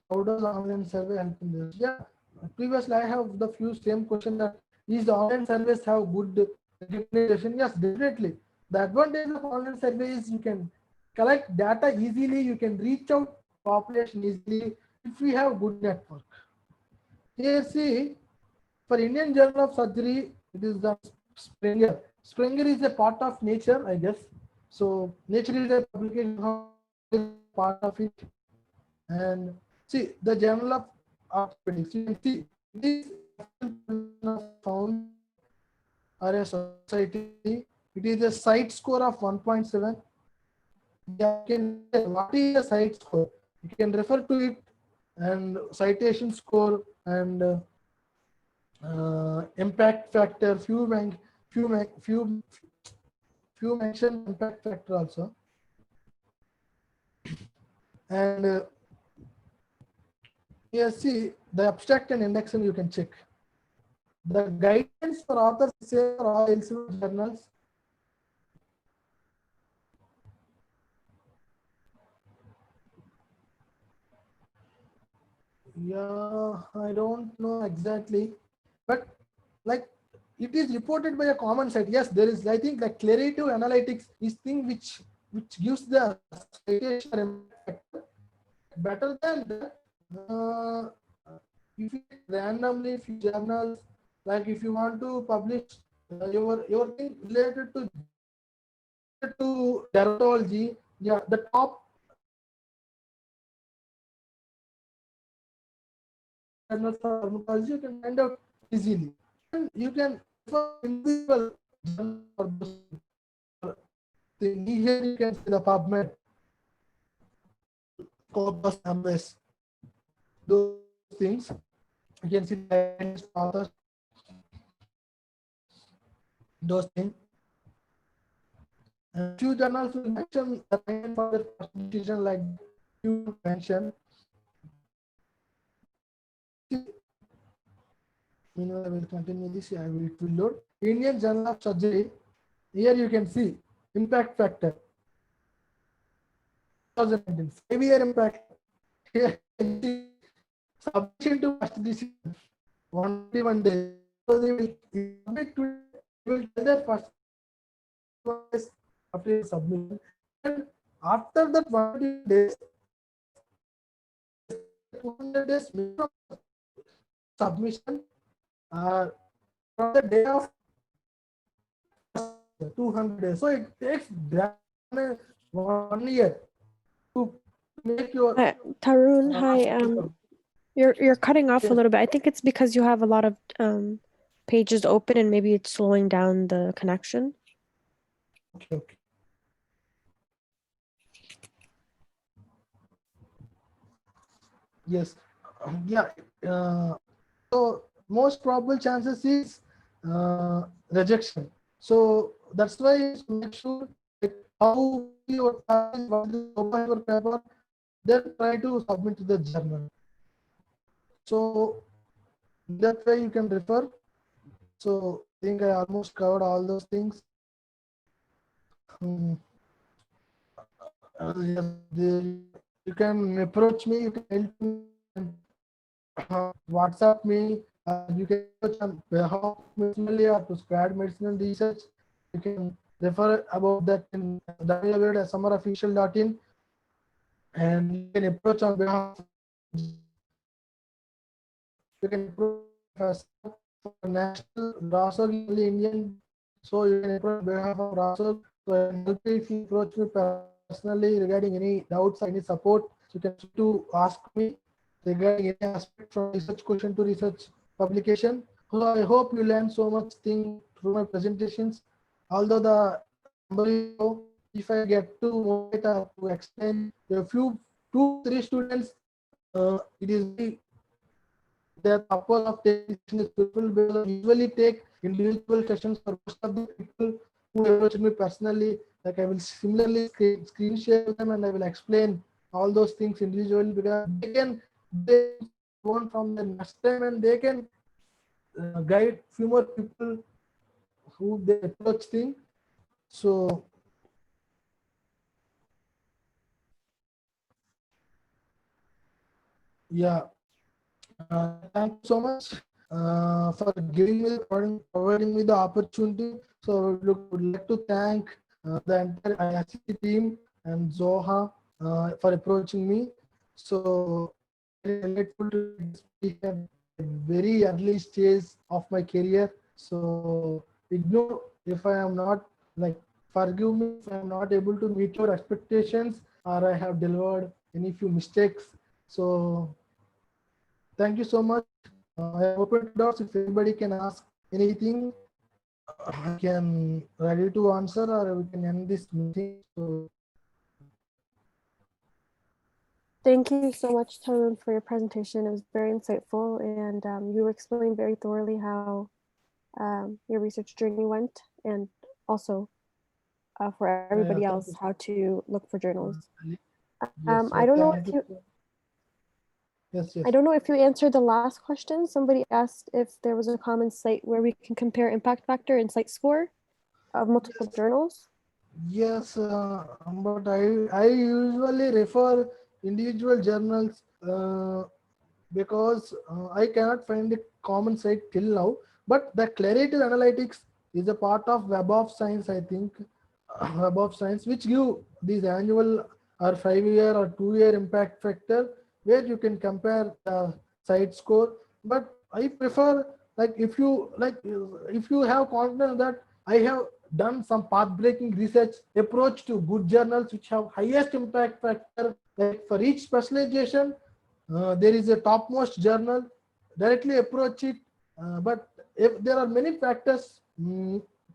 How does online survey help in this? Yeah, previously I have the few same question that is the online surveys have good recognition? Yes, definitely. The advantage of online survey is you can collect data easily, you can reach out population easily if we have good network. Here see, for Indian Journal of Surgery, it is the Springer. Springer is a part of Nature, I guess. So Nature is a publication part of it. And see the Journal of Orthopedics. You can see this found or a society. It is a site score of 1.7. Yeah, you can say what is a site score? You can refer to it and citation score and impact factor. Few mention impact factor also. And here see the abstract and indexing you can check. The guidance for authors is for all Elsevier journals. Yeah, I don't know exactly. but like it is reported by a common site. Yes, there is, I think, like Clarity Analytics is thing which gives the citation impact factor better than that. Uh, if you randomly few journals, like if you want to publish your thing related to dermatology, yeah, the top journal for dermatology you can find out easily, and you can refer individual journal for those thing. Here you can see the PubMed, Scopus, Ambas, those things. You can see the scientist authors, those things. And few journals will mention the reason for their publication, like you mentioned. Meanwhile, I will continue this. It will load. Indian Journal of Surgery. Here you can see impact factor. 2019, 5-year impact. Here submission to first decision. 1 day. So they will submit to. They will tell their first after submission, and after that 1 days, 200 days minimum submission, from the day of 200 days. So it takes 1 year to make your Tarun, hi. You're cutting off a Yes. little bit. I think it's because you have a lot of pages open and maybe it's slowing down the connection. Okay. Yes. Yeah. So most probable chances is rejection. So that's why make sure like how your what is the scope of your paper, then try to submit to the journal. So that way you can refer. So I think I almost covered all those things. Yes, you can approach me, you can help me, WhatsApp me, you can approach on behalf medicinally or to Squad Medicinal Research. You can refer about that in www.smrofficial.in, and you can approach on behalf. You can approach us for national RASOG Indian, so you can approach on behalf of RASOG. So I can help you if you approach me personally regarding any doubts or any support. You can to ask me regarding any aspect from research question to research publication. So I hope you learn so much thing through my presentations. Although the number is low, if I get to motivate or to explain a few 2-3 students, it is very the purpose of taking is people because I usually take individual sessions for most of the people who approach me personally. Like I will similarly screen share them and I will explain all those things individually because they learn from the next time and they can guide few more people who they approach thing. So yeah, thank you so much for giving me providing me the opportunity. So would like to thank the entire IICT team and Zoha for approaching me. So very grateful to speak at a very early stage of my career. So ignore if I am not like forgive me if I am not able to meet your expectations or I have delivered any few mistakes. So thank you so much. I am open to doors. If anybody can ask anything, I can ready to answer or we can end this meeting. So Thank you so much, Tarun, for your presentation. It was very insightful, and you explained very thoroughly how your research journey went, and also for everybody thank else you. how to look for journals. Yes, I don't know thank if you. you. Yes, I don't know if you answered the last question. Somebody asked if there was a common site where we can compare impact factor and site score of multiple journals. Yes, but I usually refer individual journals because I cannot find a common site till now. But the Clarity Analytics is a part of Web of Science, I think, Web of Science, which give these annual or 5-year or 2-year impact factor, where you can compare the site score. But I prefer, like, if you have confidence that I have done some path-breaking research, approach to good journals which have highest impact factor. Like for each specialization, there is a topmost journal. Directly approach it. But if there are many factors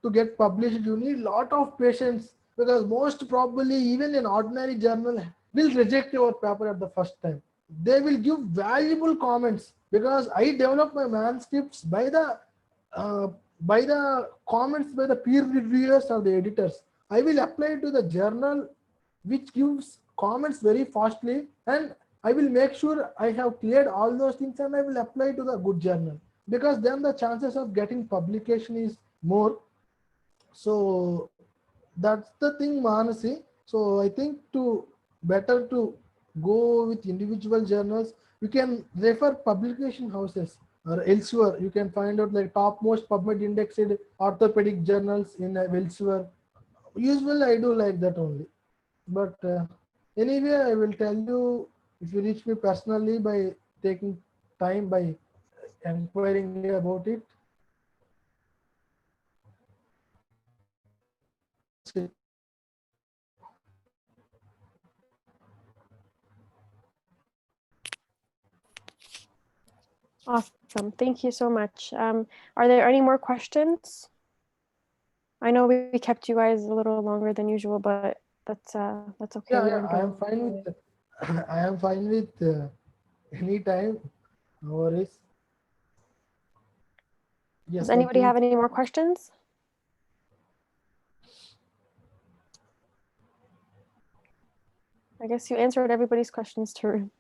to get published, you need lot of patience, because most probably even an ordinary journal will reject your paper at the first time. They will give valuable comments, because I develop my manuscripts uh, by the comments by the peer reviewers or the editors. I will apply to the journal which gives comments very fastly, and I will make sure I have cleared all those things, and I will apply to the good journal, because then the chances of getting publication is more. So that's the thing, Manasi. So I think to better to go with individual journals, you can refer publication houses or elsewhere. You can find out like topmost PubMed indexed orthopedic journals in elsewhere. Usually I do like that only. But anyway, I will tell you, if you reach me personally by taking time by inquiring about it. Awesome. Thank you so much. Are there any more questions? I know we kept you guys a little longer than usual, but that's okay. Yeah, We yeah, won't I go am fine over it. with I am fine with any time. No worries. Does Yes, I anybody have think any more questions? I guess you answered everybody's questions, Tarun.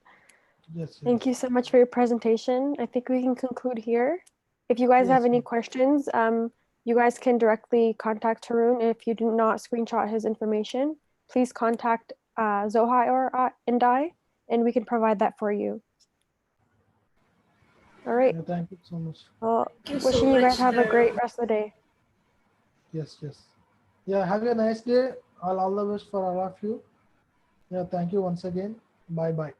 yes, Thank you so much for your presentation. I think we can conclude here. If you guys have yes, any questions, you guys can directly contact Tarun. If you do not screenshot his information, please contact Zoha and I, and we can provide that for you. All right. yeah, thank you so much. Well, Thank you so wishing you guys much, have a great Tarun. rest of the day. Yes, yes. Yeah, have a nice day. All the best for all of you. Yeah, thank you once again. Bye bye.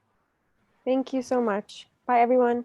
Thank you so much. Bye, everyone.